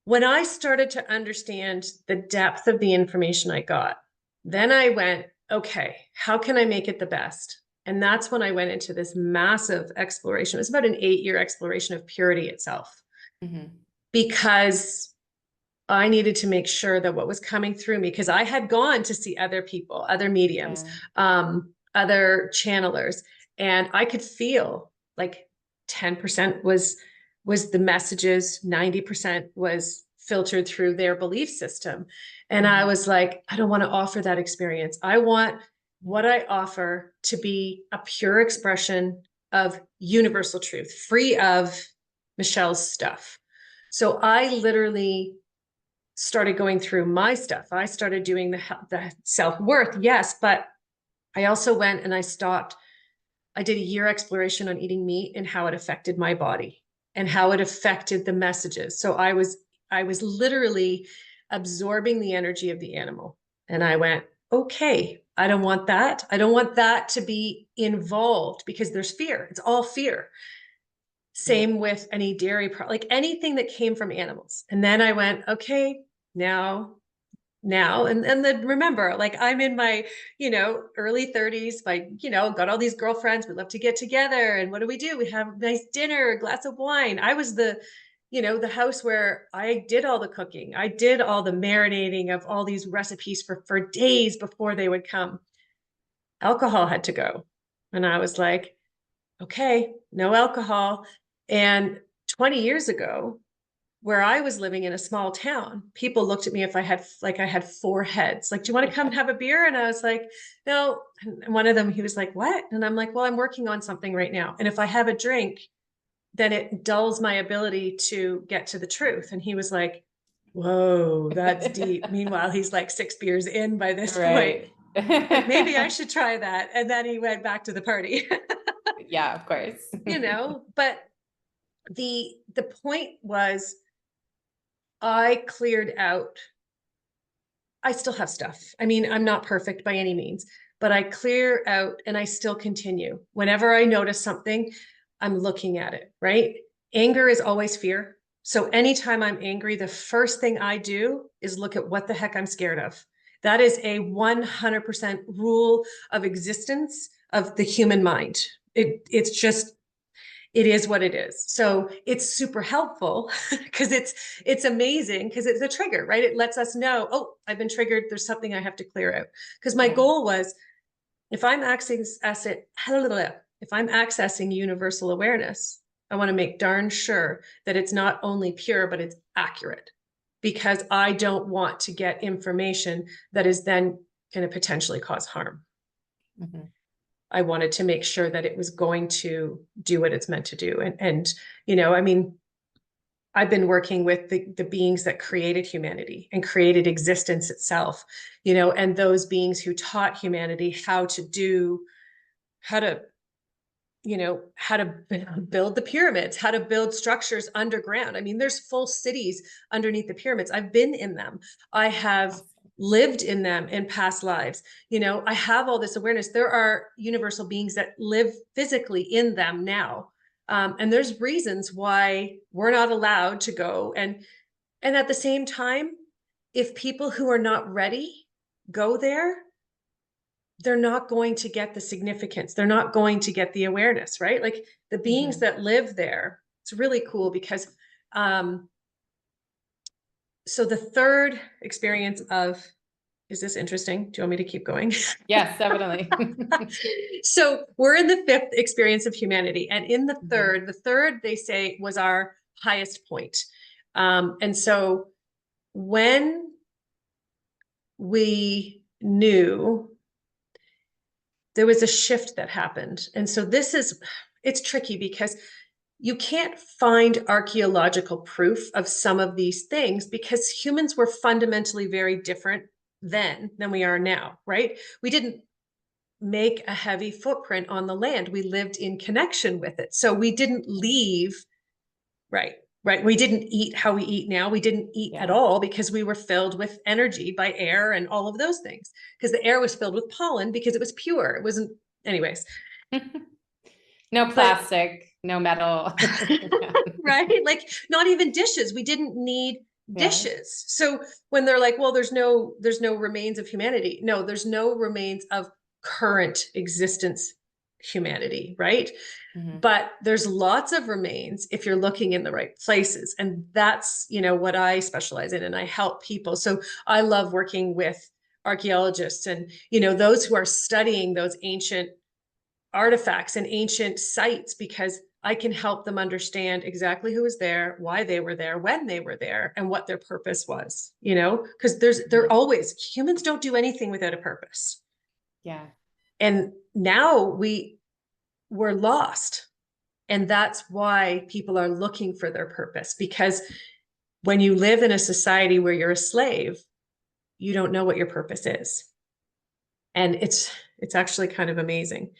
when I started to understand the depth of the information I got, then I went, okay, how can I make it the best? And that's when I went into this massive exploration. It was about an 8-year exploration of purity itself, because I needed to make sure that what was coming through me, because I had gone to see other people, other mediums, other channelers, and I could feel like 10% was the messages, 90% was filtered through their belief system. And I was like, I don't want to offer that experience. I want what I offer to be a pure expression of universal truth, free of Michelle's stuff. So I literally started going through my stuff. I started doing the self-worth, yes, but I also went and I did a year exploration on eating meat and how it affected my body and how it affected the messages. So I was literally absorbing the energy of the animal. And I went, okay, I don't want that. I don't want that to be involved, because there's fear. It's all fear. Same with any dairy like anything that came from animals. And then I went, okay, now, and then remember, like, I'm in my, early 30s, got all these girlfriends. We love to get together. And what do? We have a nice dinner, a glass of wine. I was the house where I did all the cooking. I did all the marinating of all these recipes for days before they would come. Alcohol had to go. And I was like, okay, no alcohol. And 20 years ago, where I was living in a small town, people looked at me if I had 4 heads. Like, do you want to come have a beer? And I was like, no. And one of them, he was like, what? And I'm like, well, I'm working on something right now. And if I have a drink, then it dulls my ability to get to the truth. And he was like, whoa, that's deep. Meanwhile, he's like 6 beers in by this point. Like, maybe I should try that. And then he went back to the party. Yeah, of course. But the point was, I cleared out. I still have stuff. I mean, I'm not perfect by any means, but I clear out and I still continue. Whenever I notice something, I'm looking at it, right? Anger is always fear. So anytime I'm angry, the first thing I do is look at what the heck I'm scared of. That is a 100% rule of existence of the human mind. It is what it is. So it's super helpful because it's amazing, because it's a trigger, right? It lets us know, oh, I've been triggered. There's something I have to clear out. Because my goal was, if I'm accessing universal awareness, I want to make darn sure that it's not only pure, but it's accurate, because I don't want to get information that is then going to potentially cause harm. I wanted to make sure that it was going to do what it's meant to do. And I mean, I've been working with the beings that created humanity and created existence itself, and those beings who taught humanity how to build the pyramids, how to build structures underground. I mean, there's full cities underneath the pyramids. I've been in them. I have lived in them in past lives. I have all this awareness. There are universal beings that live physically in them now. And there's reasons why we're not allowed to go. And at the same time, if people who are not ready go there, they're not going to get the significance. They're not going to get the awareness, right? Like the beings that live there, it's really cool because, so the third experience of Is this interesting? Do you want me to keep going? Yes, definitely. So we're in the fifth experience of humanity. And in the third, they say, was our highest point. And so when we knew, there was a shift that happened. And so it's tricky because you can't find archaeological proof of some of these things because humans were fundamentally very different then than we are now, right? We didn't make a heavy footprint on the land. We lived in connection with it. So we didn't leave, right? Right. We didn't eat how we eat now. We didn't eat at all because we were filled with energy by air and all of those things. Because the air was filled with pollen because it was pure. It wasn't, anyways. No plastic, no metal. Right? Like not even dishes. We didn't need dishes. So when they're like, well, there's no remains of humanity. No, there's no remains of current existence humanity, right? But there's lots of remains if you're looking in the right places. And that's, what I specialize in, and I help people. So I love working with archaeologists and, those who are studying those ancient artifacts and ancient sites, because I can help them understand exactly who was there, why they were there, when they were there, and what their purpose was, because they're always, humans don't do anything without a purpose. Yeah. And now we're lost. And that's why people are looking for their purpose, because when you live in a society where you're a slave, you don't know what your purpose is. And it's actually kind of amazing.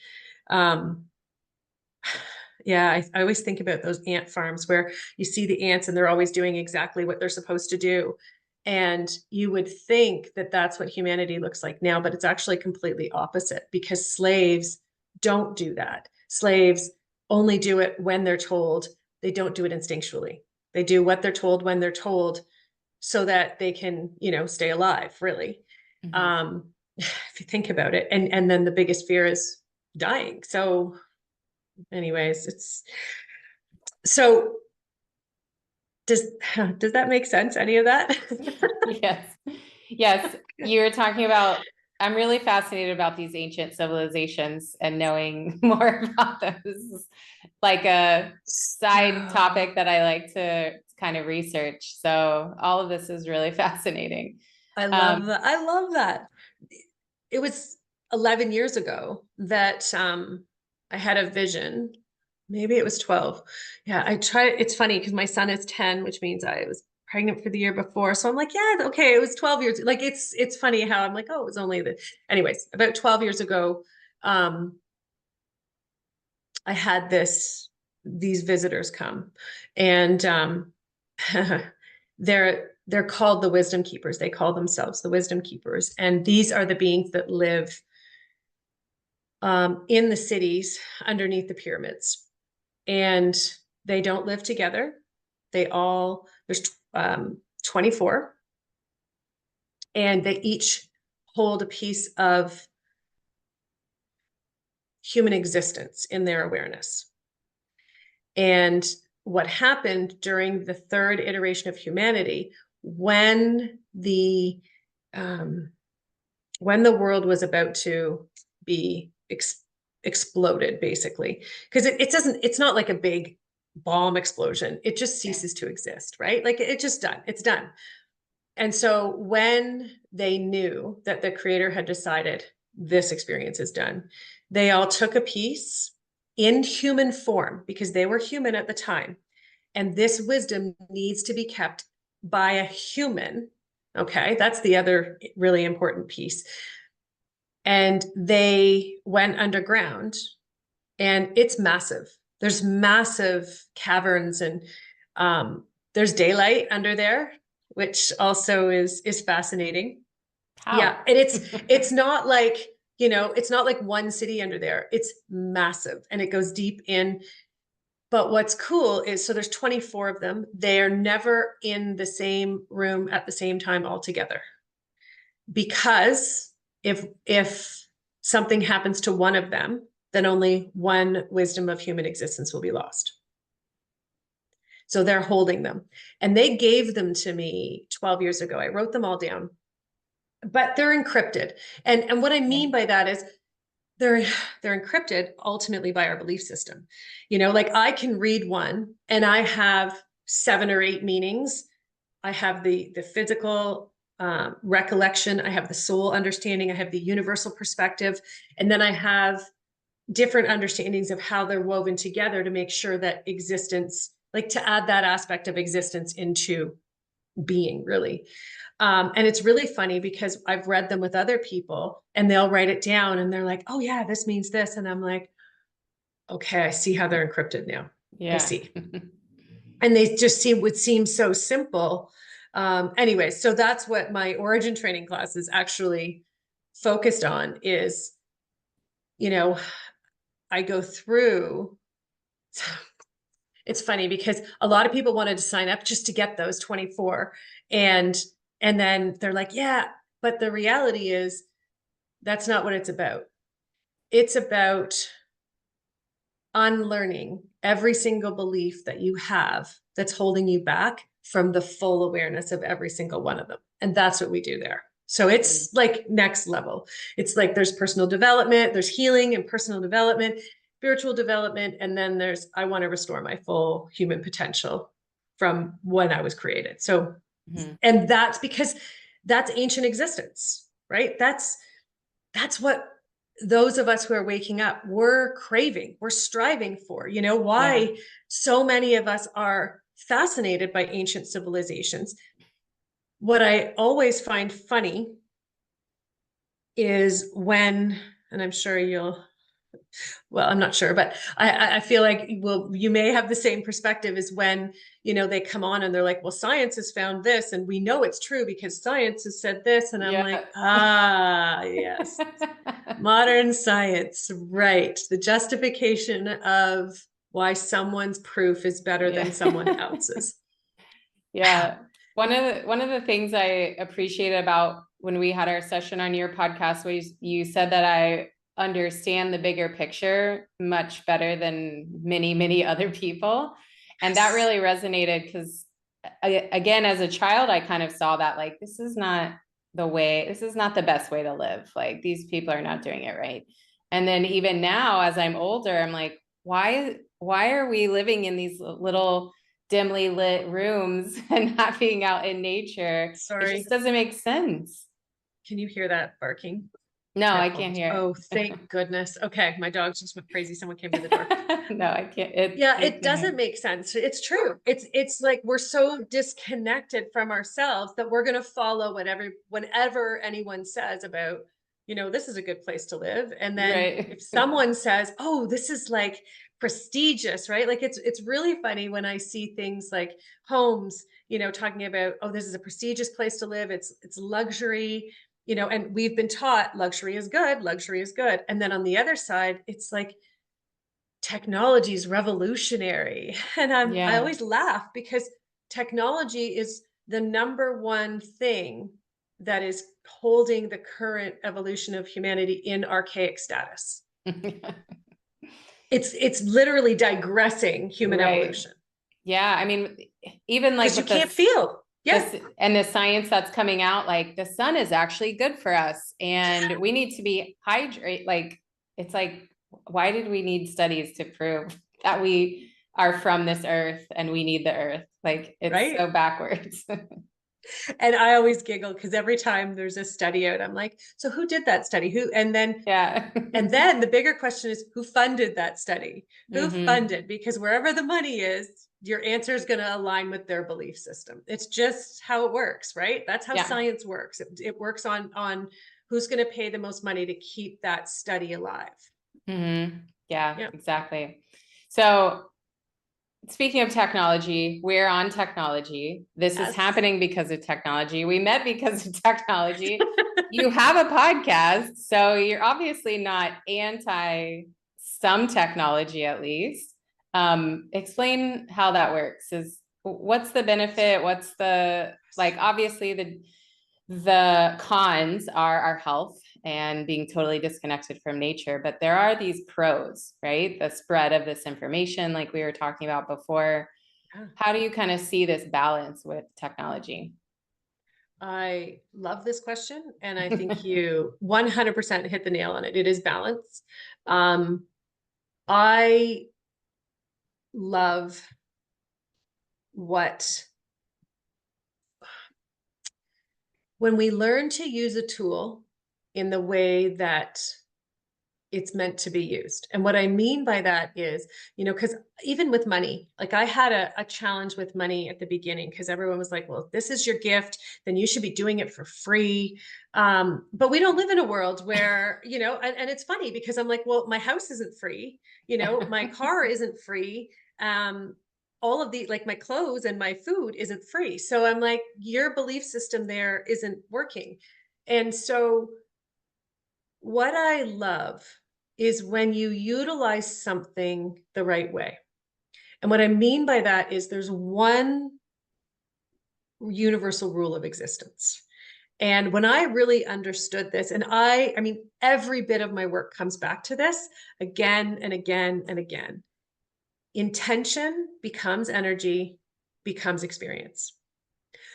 Yeah, I always think about those ant farms where you see the ants and they're always doing exactly what they're supposed to do. And you would think that that's what humanity looks like now, but it's actually completely opposite, because slaves don't do that. Slaves only do it when they're told. They don't do it instinctually. They do what they're told when they're told, so that they can, stay alive, really. If you think about it. And then the biggest fear is dying. So anyways, so does that make sense? Any of that? Yes. You were talking about, I'm really fascinated about these ancient civilizations and knowing more about those, like a side topic that I like to kind of research. So all of this is really fascinating. I love that. I love that. It was 11 years ago that I had a vision. Maybe it was 12. Yeah, it's funny because my son is 10, which means I was pregnant for the year before. So I'm like, yeah, okay, it was 12 years. Like it's funny how I'm like, oh, it was only anyways, about 12 years ago, I had these visitors come, and they're called the wisdom keepers. They call themselves the wisdom keepers. And these are the beings that live in the cities underneath the pyramids. And they don't live together. There's 24, and they each hold a piece of human existence in their awareness. And what happened during the third iteration of humanity, when the world was about to be exploded, basically, because it's not like a big bomb explosion. It just ceases to exist, right? Like it's done. And so when they knew that the creator had decided this experience is done, they all took a piece in human form, because they were human at the time. And this wisdom needs to be kept by a human. Okay. That's the other really important piece. And they went underground, and it's massive. There's massive caverns, and there's daylight under there, which also is fascinating. How? Yeah. And it's not like, it's not like one city under there. It's massive, and it goes deep in. But what's cool is, so there's 24 of them. They're never in the same room at the same time all together. Because if something happens to one of them, then only one wisdom of human existence will be lost. So they're holding them. And they gave them to me 12 years ago. I wrote them all down. but they're encrypted. And what I mean by that is they're encrypted ultimately by our belief system. Like I can read one and I have 7 or 8 meanings. I have the physical recollection, I have the soul understanding, I have the universal perspective, and then I have different understandings of how they're woven together to make sure that existence, like to add that aspect of existence into being, really. And it's really funny because I've read them with other people and they'll write it down and they're like, oh yeah, this means this. And I'm like, okay, I see how they're encrypted now. I Yeah. see. And they just would seem so simple. Anyway, so that's what my origin training class is actually focused on is, I go through. It's funny because a lot of people wanted to sign up just to get those 24. And then they're like, yeah, but the reality is that's not what it's about. It's about unlearning every single belief that you have that's holding you back from the full awareness of every single one of them. And that's what we do there. So it's like next level. It's like there's personal development, there's healing and personal development, spiritual development, and then there's I want to restore my full human potential from when I was created. So, and that's because that's ancient existence, right? That's what those of us who are waking up, we're craving, we're striving for. Why so many of us are fascinated by ancient civilizations. What I always find funny is when, and I'm sure I'm not sure, but I feel like, well, you may have the same perspective as when, they come on and they're like, well, science has found this and we know it's true because science has said this. And I'm like, yes, modern science, right. The justification of why someone's proof is better than someone else's. Yeah. One of the things I appreciated about when we had our session on your podcast was you said that I understand the bigger picture much better than many, many other people. And that really resonated because again, as a child, I kind of saw that like, this is not the best way to live. Like these people are not doing it right. And then even now, as I'm older, I'm like, why are we living in these little dimly lit rooms and not being out in nature? Sorry. It just doesn't make sense. Can you hear that barking? No, I can't hear it. Oh, thank goodness. Okay. My dog just went crazy. Someone came to the door. No, I can't. It doesn't make sense. It's true. It's like we're so disconnected from ourselves that we're going to follow whenever anyone says about, this is a good place to live. And then if someone says, oh, this is like prestigious, right? Like it's really funny when I see things like homes, talking about, oh, this is a prestigious place to live. It's luxury, and we've been taught luxury is good, luxury is good. And then on the other side, it's like technology is revolutionary. And I always laugh because technology is the number one thing that is holding the current evolution of humanity in archaic status. It's literally digressing human evolution. Yeah. I mean, even like you can't feel. And the science that's coming out, like the sun is actually good for us and we need to be hydrated. Like, it's like, why did we need studies to prove that we are from this earth and we need the earth? Like it's so backwards. And I always giggle because every time there's a study out, I'm like, so who did that study? And then the bigger question is who funded that study? Who funded? Because wherever the money is, your answer is going to align with their belief system. It's just how it works, right? That's how science works. It works on who's going to pay the most money to keep that study alive. Yeah, exactly. So speaking of technology, we're on technology. This is happening because of technology. We met because of technology. You have a podcast, so you're obviously not anti some technology, at least. Explain how that works. What's the benefit? What's the, like, obviously the cons are our health and being totally disconnected from nature, but there are these pros, right? The spread of this information, like we were talking about before. How do you kind of see this balance with technology? I love this question. And I think you 100% hit the nail on it. It is balance. Um, I love what, when we learn to use a tool in the way that it's meant to be used. And what I mean by that is, because even with money, like I had a challenge with money at the beginning because everyone was like, well, if this is your gift, then you should be doing it for free. But we don't live in a world where, and it's funny because I'm like, well, my house isn't free, my car isn't free. All of the, like my clothes and my food isn't free. So I'm like, your belief system there isn't working. And so what I love is when you utilize something the right way. And what I mean by that is there's one universal rule of existence. And when I really understood this, and I mean, every bit of my work comes back to this again and again and again. Intention becomes energy, becomes experience.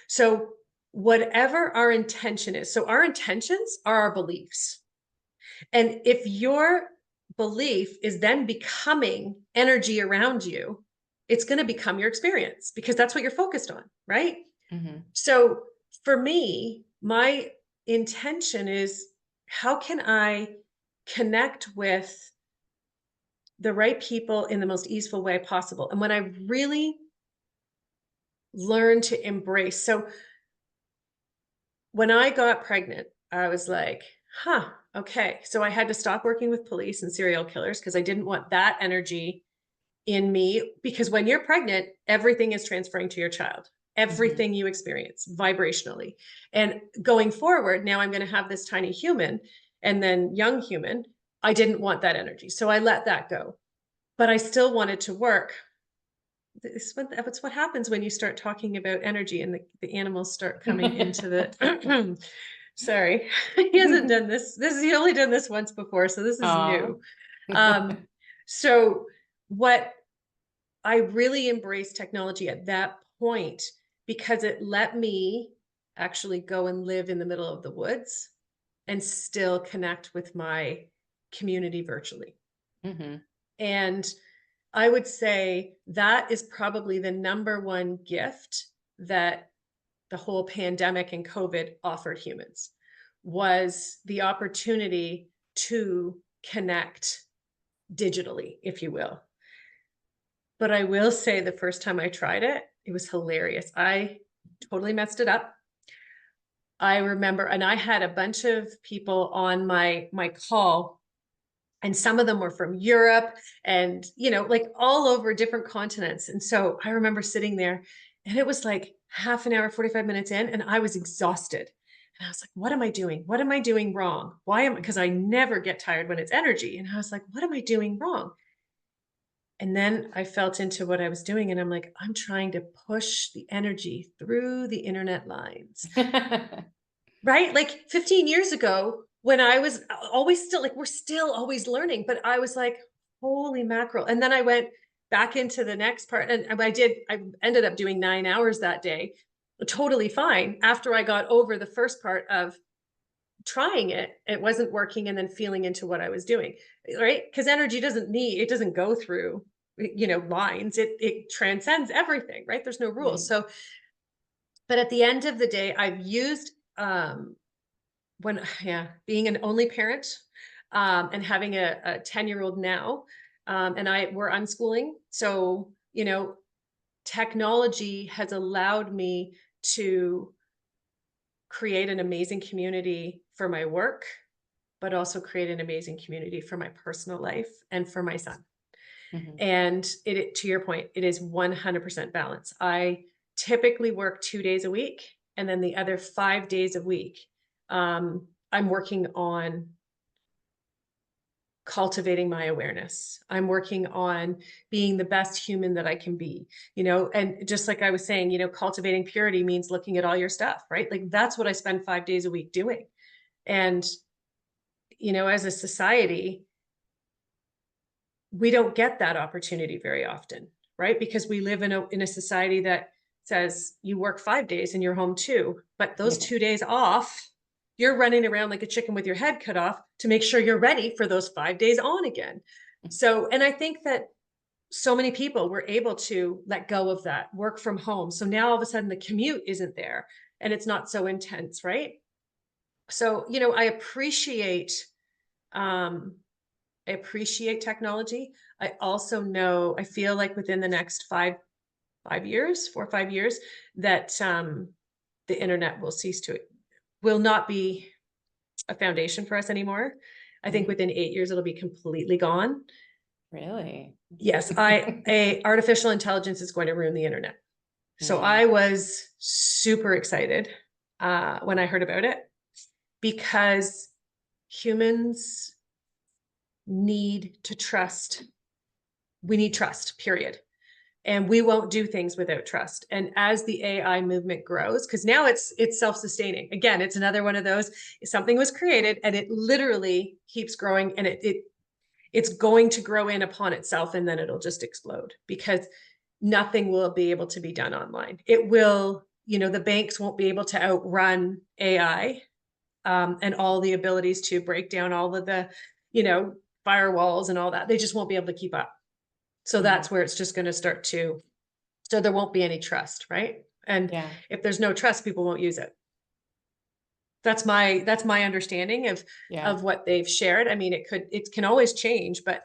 So whatever our intention is, so our intentions are our beliefs. And if your belief is then becoming energy around you, it's going to become your experience because that's what you're focused on, right? Mm-hmm. So for me, my intention is, how can I connect with the right people in the most easeful way possible? And when I really learn to embrace, so when I got pregnant, I was like, okay. So I had to stop working with police and serial killers because I didn't want that energy in me. Because when you're pregnant, everything is transferring to your child, everything you experience vibrationally. And going forward, now I'm going to have this tiny human and then young human. I didn't want that energy. So I let that go. But I still wanted to work. That's what happens when you start talking about energy and the animals start coming into the sorry, he hasn't done this. He only done this once before, so this is new. So what I really embraced technology at that point because it let me actually go and live in the middle of the woods and still connect with my community virtually. Mm-hmm. And I would say that is probably the number one gift that the whole pandemic and COVID offered humans, was the opportunity to connect digitally, if you will. But I will say the first time I tried it, it was hilarious. I totally messed it up. I remember, and I had a bunch of people on my call, and some of them were from Europe and, like all over different continents. And so I remember sitting there and it was like half an hour, 45 minutes in, and I was exhausted. And I was like, what am I doing? What am I doing wrong? Because I never get tired when it's energy. And I was like, what am I doing wrong? And then I felt into what I was doing. And I'm like, I'm trying to push the energy through the internet lines. Right? Like 15 years ago, when I was always still, like, we're still always learning, but I was like, holy mackerel. And then I went back into the next part, and I ended up doing 9 hours that day, totally fine. After I got over the first part of trying it wasn't working, and then feeling into what I was doing, right? Because energy it doesn't go through, lines. It transcends everything, right? There's no rules. Right. So, but at the end of the day, I've used, being an only parent, and having a 10-year-old now, and we're unschooling. So, technology has allowed me to create an amazing community for my work, but also create an amazing community for my personal life and for my son. Mm-hmm. And to your point, it is 100% balance. I typically work 2 days a week, and then the other 5 days a week, I'm working on cultivating my awareness. I'm working on being the best human that I can be, and just like I was saying, cultivating purity means looking at all your stuff, right? Like that's what I spend 5 days a week doing. And, as a society, we don't get that opportunity very often, right? Because we live in a society that says you work 5 days and you're home 2, but those Yeah. 2 days off, you're running around like a chicken with your head cut off to make sure you're ready for those 5 days on again. So, and I think that so many people were able to let go of that, work from home. So now all of a sudden the commute isn't there and it's not so intense, right? So, I appreciate technology. I also know, I feel like within the next 4 or 5 years, that the internet will not be a foundation for us anymore. I think within 8 years, it'll be completely gone. Really? Yes, artificial intelligence is going to ruin the internet. So Mm. I was super excited when I heard about it, because humans need to trust. We need trust, period. And we won't do things without trust. And as the AI movement grows, because now it's self-sustaining. Again, it's another one of those, something was created and it literally keeps growing, and it's going to grow in upon itself, and then it'll just explode, because nothing will be able to be done online. It will, the banks won't be able to outrun AI, and all the abilities to break down all of the, firewalls and all that. They just won't be able to keep up. So that's where it's just going to start to, so there won't be any trust, right? And Yeah. if there's no trust, people won't use it. That's my understanding of what they've shared. I mean, it can always change, but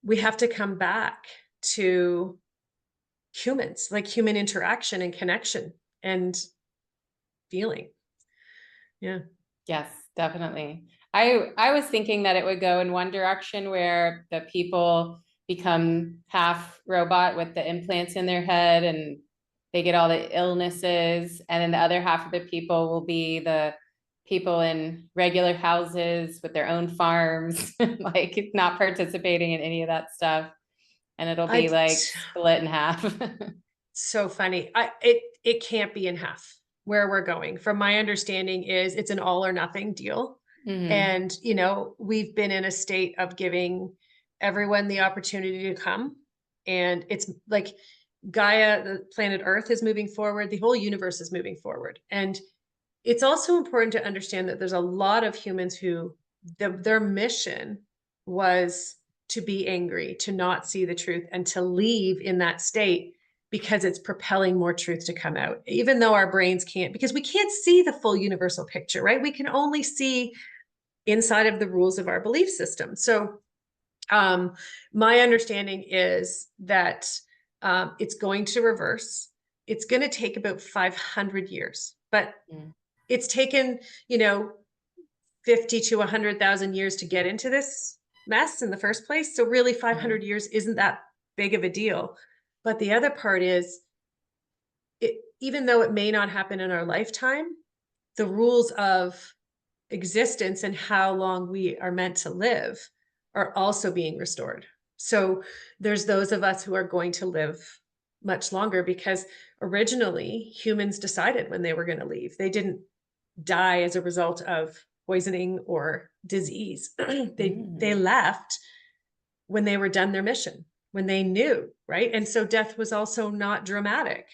we have to come back to humans, like human interaction and connection and feeling. Yeah. Yes, definitely. I was thinking that it would go in one direction where the people become half robot with the implants in their head and they get all the illnesses, and then the other half of the people will be the people in regular houses with their own farms, like not participating in any of that stuff. And it'll be I like split in half. So funny. It can't be in half. Where we're going, from my understanding, is it's an all or nothing deal. And we've been in a state of giving everyone the opportunity to come, and it's like Gaia, the planet Earth, is moving forward. The whole universe is moving forward. And it's also important to understand that there's a lot of humans who their mission was to be angry, to not see the truth, and to leave in that state, because it's propelling more truth to come out, even though our brains can't, because we can't see the full universal picture, right? We can only see inside of the rules of our belief system. So my understanding is that it's going to reverse. It's going to take about 500 years, but it's taken, 50 to 100,000 years to get into this mess in the first place. So really 500 years isn't that big of a deal. But the other part is, even though it may not happen in our lifetime, the rules of existence and how long we are meant to live are also being restored. So there's those of us who are going to live much longer, because originally humans decided when they were going to leave. They didn't die as a result of poisoning or disease. They left when they were done their mission, when they knew, right? And so death was also not dramatic.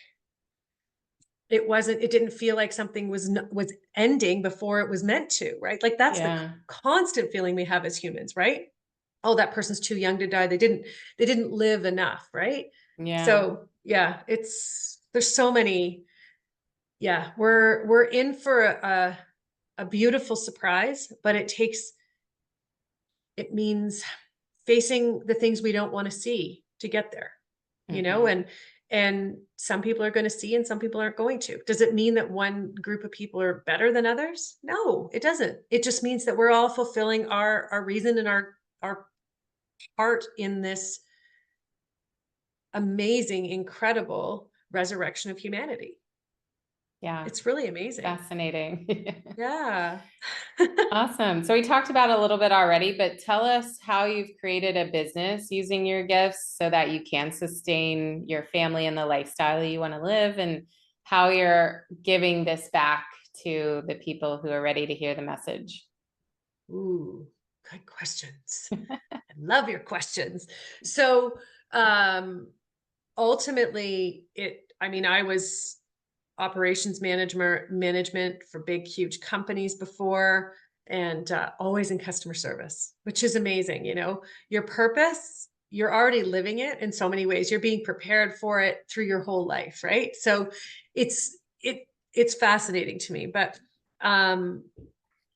It didn't feel like something was ending before it was meant to, right? Like that's the constant feeling we have as humans, right? Oh, that person's too young to die. They didn't live enough, right? Yeah. So yeah, there's so many. Yeah, we're in for a beautiful surprise, but it means facing the things we don't want to see to get there, and some people are going to see and some people aren't going to. Does it mean that one group of people are better than others? No, it doesn't. It just means that we're all fulfilling our reason and our part in this amazing, incredible resurrection of humanity. Yeah. It's really amazing. Fascinating. Yeah. Awesome. So we talked about it a little bit already, but tell us how you've created a business using your gifts so that you can sustain your family and the lifestyle you want to live, and how you're giving this back to the people who are ready to hear the message. Ooh, good questions. I love your questions. So, ultimately, I mean, I was operations management for big, huge companies before, and always in customer service, which is amazing. You know, your purpose, you're already living it in so many ways. You're being prepared for it through your whole life, right? So it's it's fascinating to me. But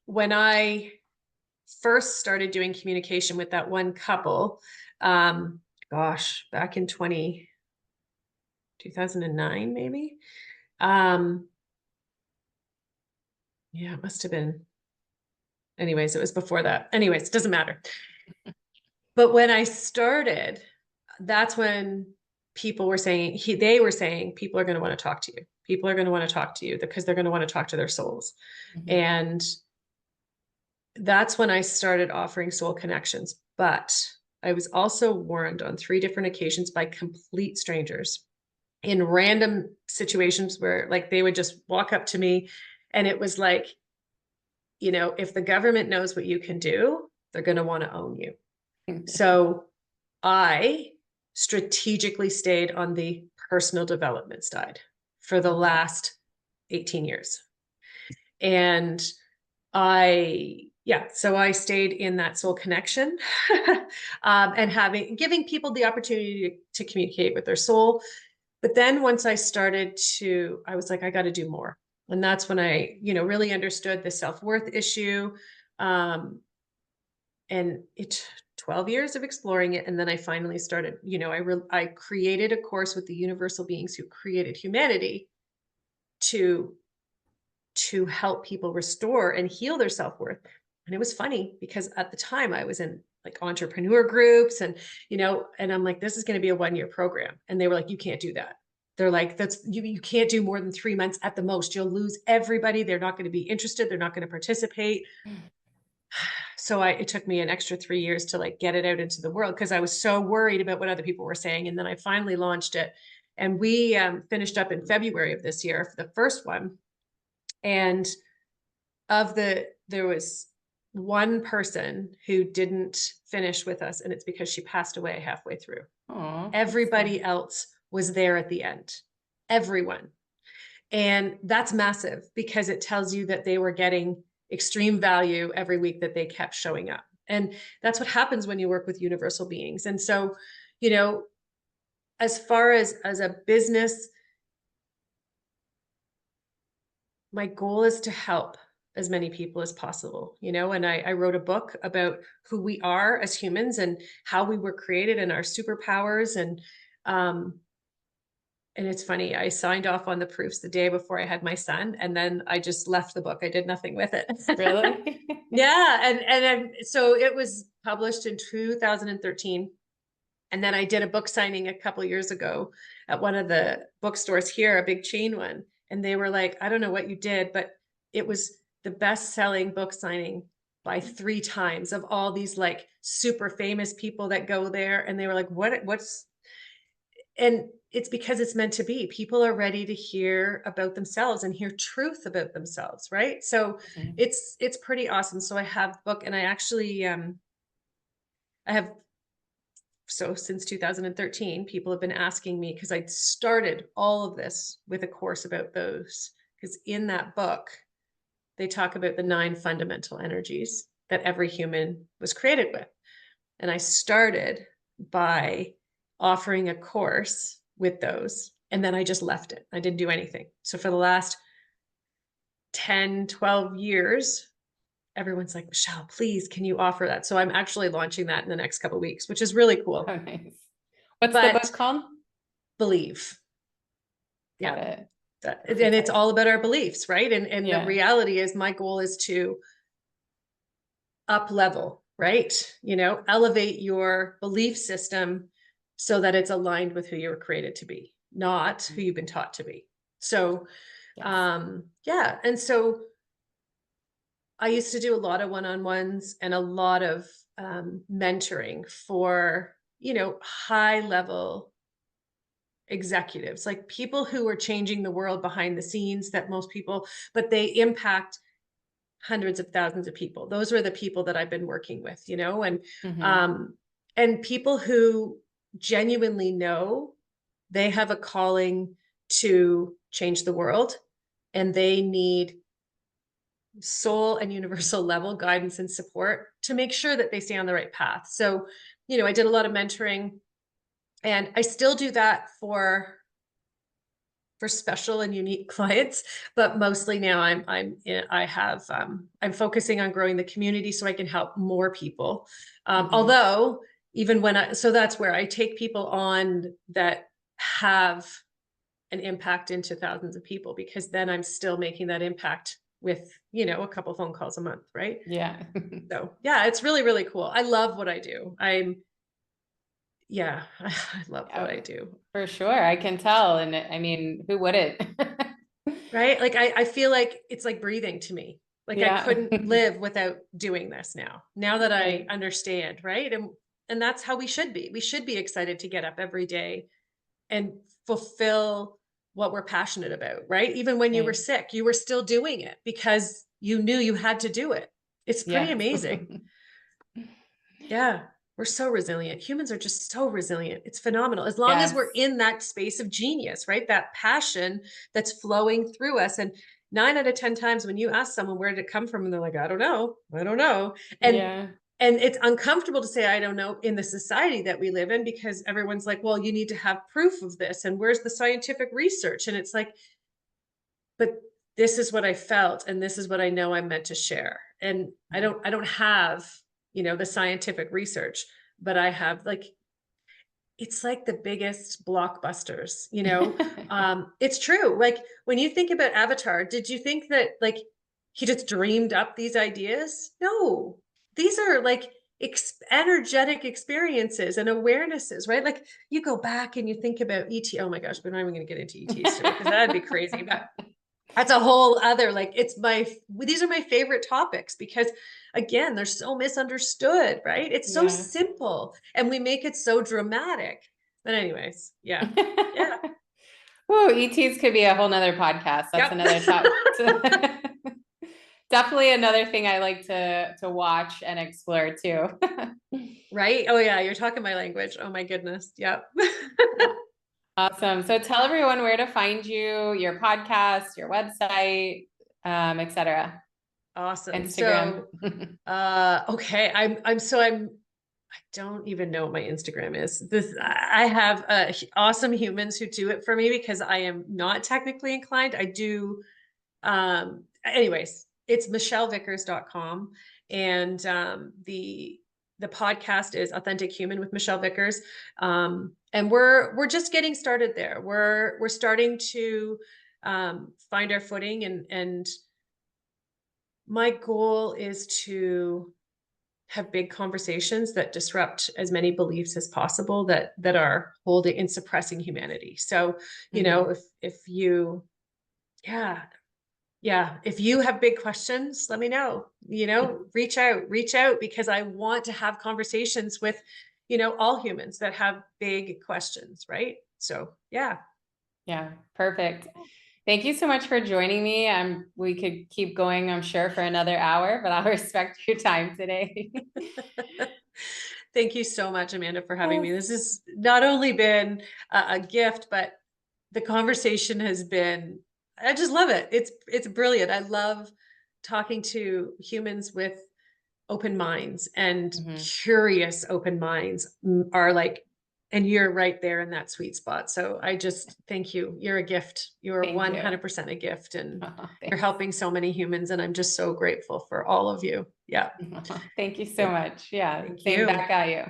when I first started doing communication with that one couple, back in 2009, maybe. Yeah, it must have been. Anyways, it was before that. Anyways, it doesn't matter. But when I started, that's when people were saying, they were saying, people are going to want to talk to you. People are going to want to talk to you because they're going to want to talk to their souls. Mm-hmm. And that's when I started offering soul connections. But I was also warned on 3 different occasions by complete strangers in random situations where like they would just walk up to me and it was like, you know, if the government knows what you can do, they're going to want to own you. So I strategically stayed on the personal development side for the last 18 years. And so I stayed in that soul connection and giving people the opportunity to communicate with their soul. But then once I was like, I got to do more. And that's when I, really understood the self-worth issue. And it 12 years of exploring it. And then I finally started, I created a course with the universal beings who created humanity to help people restore and heal their self-worth. And it was funny because at the time I was in like entrepreneur groups and, and I'm like, this is going to be a 1-year program. And they were like, you can't do that. They're like, you can't do more than 3 months at the most. You'll lose everybody. They're not going to be interested. They're not going to participate. So it took me an extra 3 years to like get it out into the world because I was so worried about what other people were saying. And then I finally launched it, and we finished up in February of this year for the first one. And there was one person who didn't finish with us, and it's because she passed away halfway through. Aww, everybody else was there at the end, everyone. And that's massive because it tells you that they were getting extreme value every week, that they kept showing up. And that's what happens when you work with universal beings. And so, as far as a business, my goal is to help as many people as possible, and I wrote a book about who we are as humans and how we were created and our superpowers. And it's funny, I signed off on the proofs the day before I had my son, and then I just left the book. I did nothing with it. Really? Yeah. So it was published in 2013. And then I did a book signing a couple of years ago at one of the bookstores here, a big chain one. And they were like, I don't know what you did, but it was the best-selling book signing by 3 times of all these like super famous people that go there. And they were like, and it's because it's meant to be. People are ready to hear about themselves and hear truth about themselves, right? So it's pretty awesome. So I have the book, and I actually so since 2013, people have been asking me, because I started all of this with a course about those, because in that book, they talk about the 9 fundamental energies that every human was created with. And I started by offering a course with those, and then I just left it. I didn't do anything. So for the last 10, 12 years, everyone's like, Michelle, please, can you offer that? So I'm actually launching that in the next couple of weeks, which is really cool. Oh, nice. What's the book called? Believe. Got it. And it's all about our beliefs, right? And the reality is, my goal is to up level, right? Elevate your belief system so that it's aligned with who you were created to be, not who you've been taught to be. So, And so I used to do a lot of one-on-ones and a lot of mentoring for, high level executives, like people who are changing the world behind the scenes, but they impact hundreds of thousands of people. Those are the people that I've been working with, and people who genuinely know they have a calling to change the world, and they need soul and universal level guidance and support to make sure that they stay on the right path. So, I did a lot of mentoring, and I still do that for special and unique clients, but mostly now I'm focusing on growing the community so I can help more people. Although even so that's where I take people on that have an impact into thousands of people, because then I'm still making that impact with, a couple phone calls a month. Right. Yeah. So yeah, it's really, really cool. I love what I do. I love what I do. For sure. I can tell. And I mean, who wouldn't? Right. Like I feel like it's like breathing to me. Like I couldn't live without doing this now that I understand. Right. And that's how we should be. We should be excited to get up every day and fulfill what we're passionate about. Right. Even when you were sick, you were still doing it because you knew you had to do it. It's pretty amazing. Yeah. We're so resilient. Humans are just so resilient. It's phenomenal. As long as we're in that space of genius, right? That passion that's flowing through us. And 9 out of 10 times when you ask someone, where did it come from? And they're like, I don't know. And it's uncomfortable to say, I don't know, in the society that we live in, because everyone's like, well, you need to have proof of this. And where's the scientific research? And it's like, but this is what I felt. And this is what I know I'm meant to share. And I don't have, the scientific research, but I have it's like the biggest blockbusters, it's true. Like when you think about Avatar, did you think that he just dreamed up these ideas? No, these are energetic experiences and awarenesses, right? Like you go back and you think about ET. Oh my gosh, we're not even going to get into ETs today because that'd be crazy. But that's a whole other, these are my favorite topics because again, they're so misunderstood, right? It's so simple and we make it so dramatic. But anyways, yeah. Ooh, ETs could be a whole nother podcast. That's another topic. Definitely another thing I like to watch and explore too. Right? Oh yeah, you're talking my language. Oh my goodness. Yep. Awesome. So tell everyone where to find you, your podcast, your website, etc. Awesome. Instagram. So, okay. I don't even know what my Instagram is. I have awesome humans who do it for me because I am not technically inclined. I do. Anyways, it's michellevickers.com. And the podcast is Authentic Human with Michelle Vickers. And we're just getting started there. We're starting to find our footing, and my goal is to have big conversations that disrupt as many beliefs as possible that are holding and suppressing humanity. So, if you, if you have big questions, let me know, reach out because I want to have conversations with, all humans that have big questions. Right. So, yeah. Yeah. Perfect. Thank you so much for joining me. We could keep going, I'm sure, for another hour, but I'll respect your time today. Thank you so much, Amanda, for having me. This has not only been a gift, but the conversation has been, I just love it. It's brilliant. I love talking to humans with open minds, and curious open minds are and you're right there in that sweet spot. So I just thank you. You're a gift. You're 100% a gift, and you're helping so many humans. And I'm just so grateful for all of you. Yeah. Thank you so much. Yeah. Thank Same you. back at you.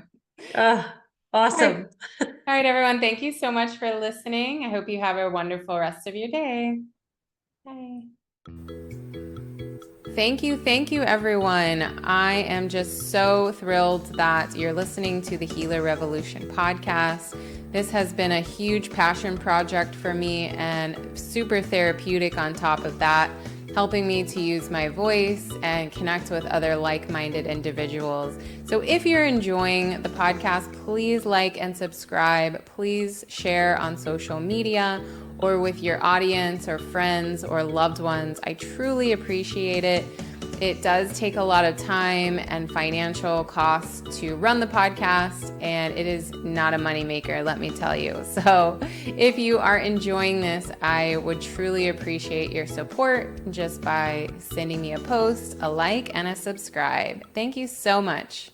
Awesome. All right, everyone. Thank you so much for listening. I hope you have a wonderful rest of your day. Bye. Thank you, everyone. I am just so thrilled that you're listening to the Healer Revolution podcast. This has been a huge passion project for me and super therapeutic on top of that, helping me to use my voice and connect with other like-minded individuals. So if you're enjoying the podcast, please like and subscribe. Please share on social media or with your audience or friends or loved ones. I truly appreciate it. It does take a lot of time and financial costs to run the podcast, and it is not a moneymaker, let me tell you. So if you are enjoying this, I would truly appreciate your support just by sending me a post, a like, and a subscribe. Thank you so much.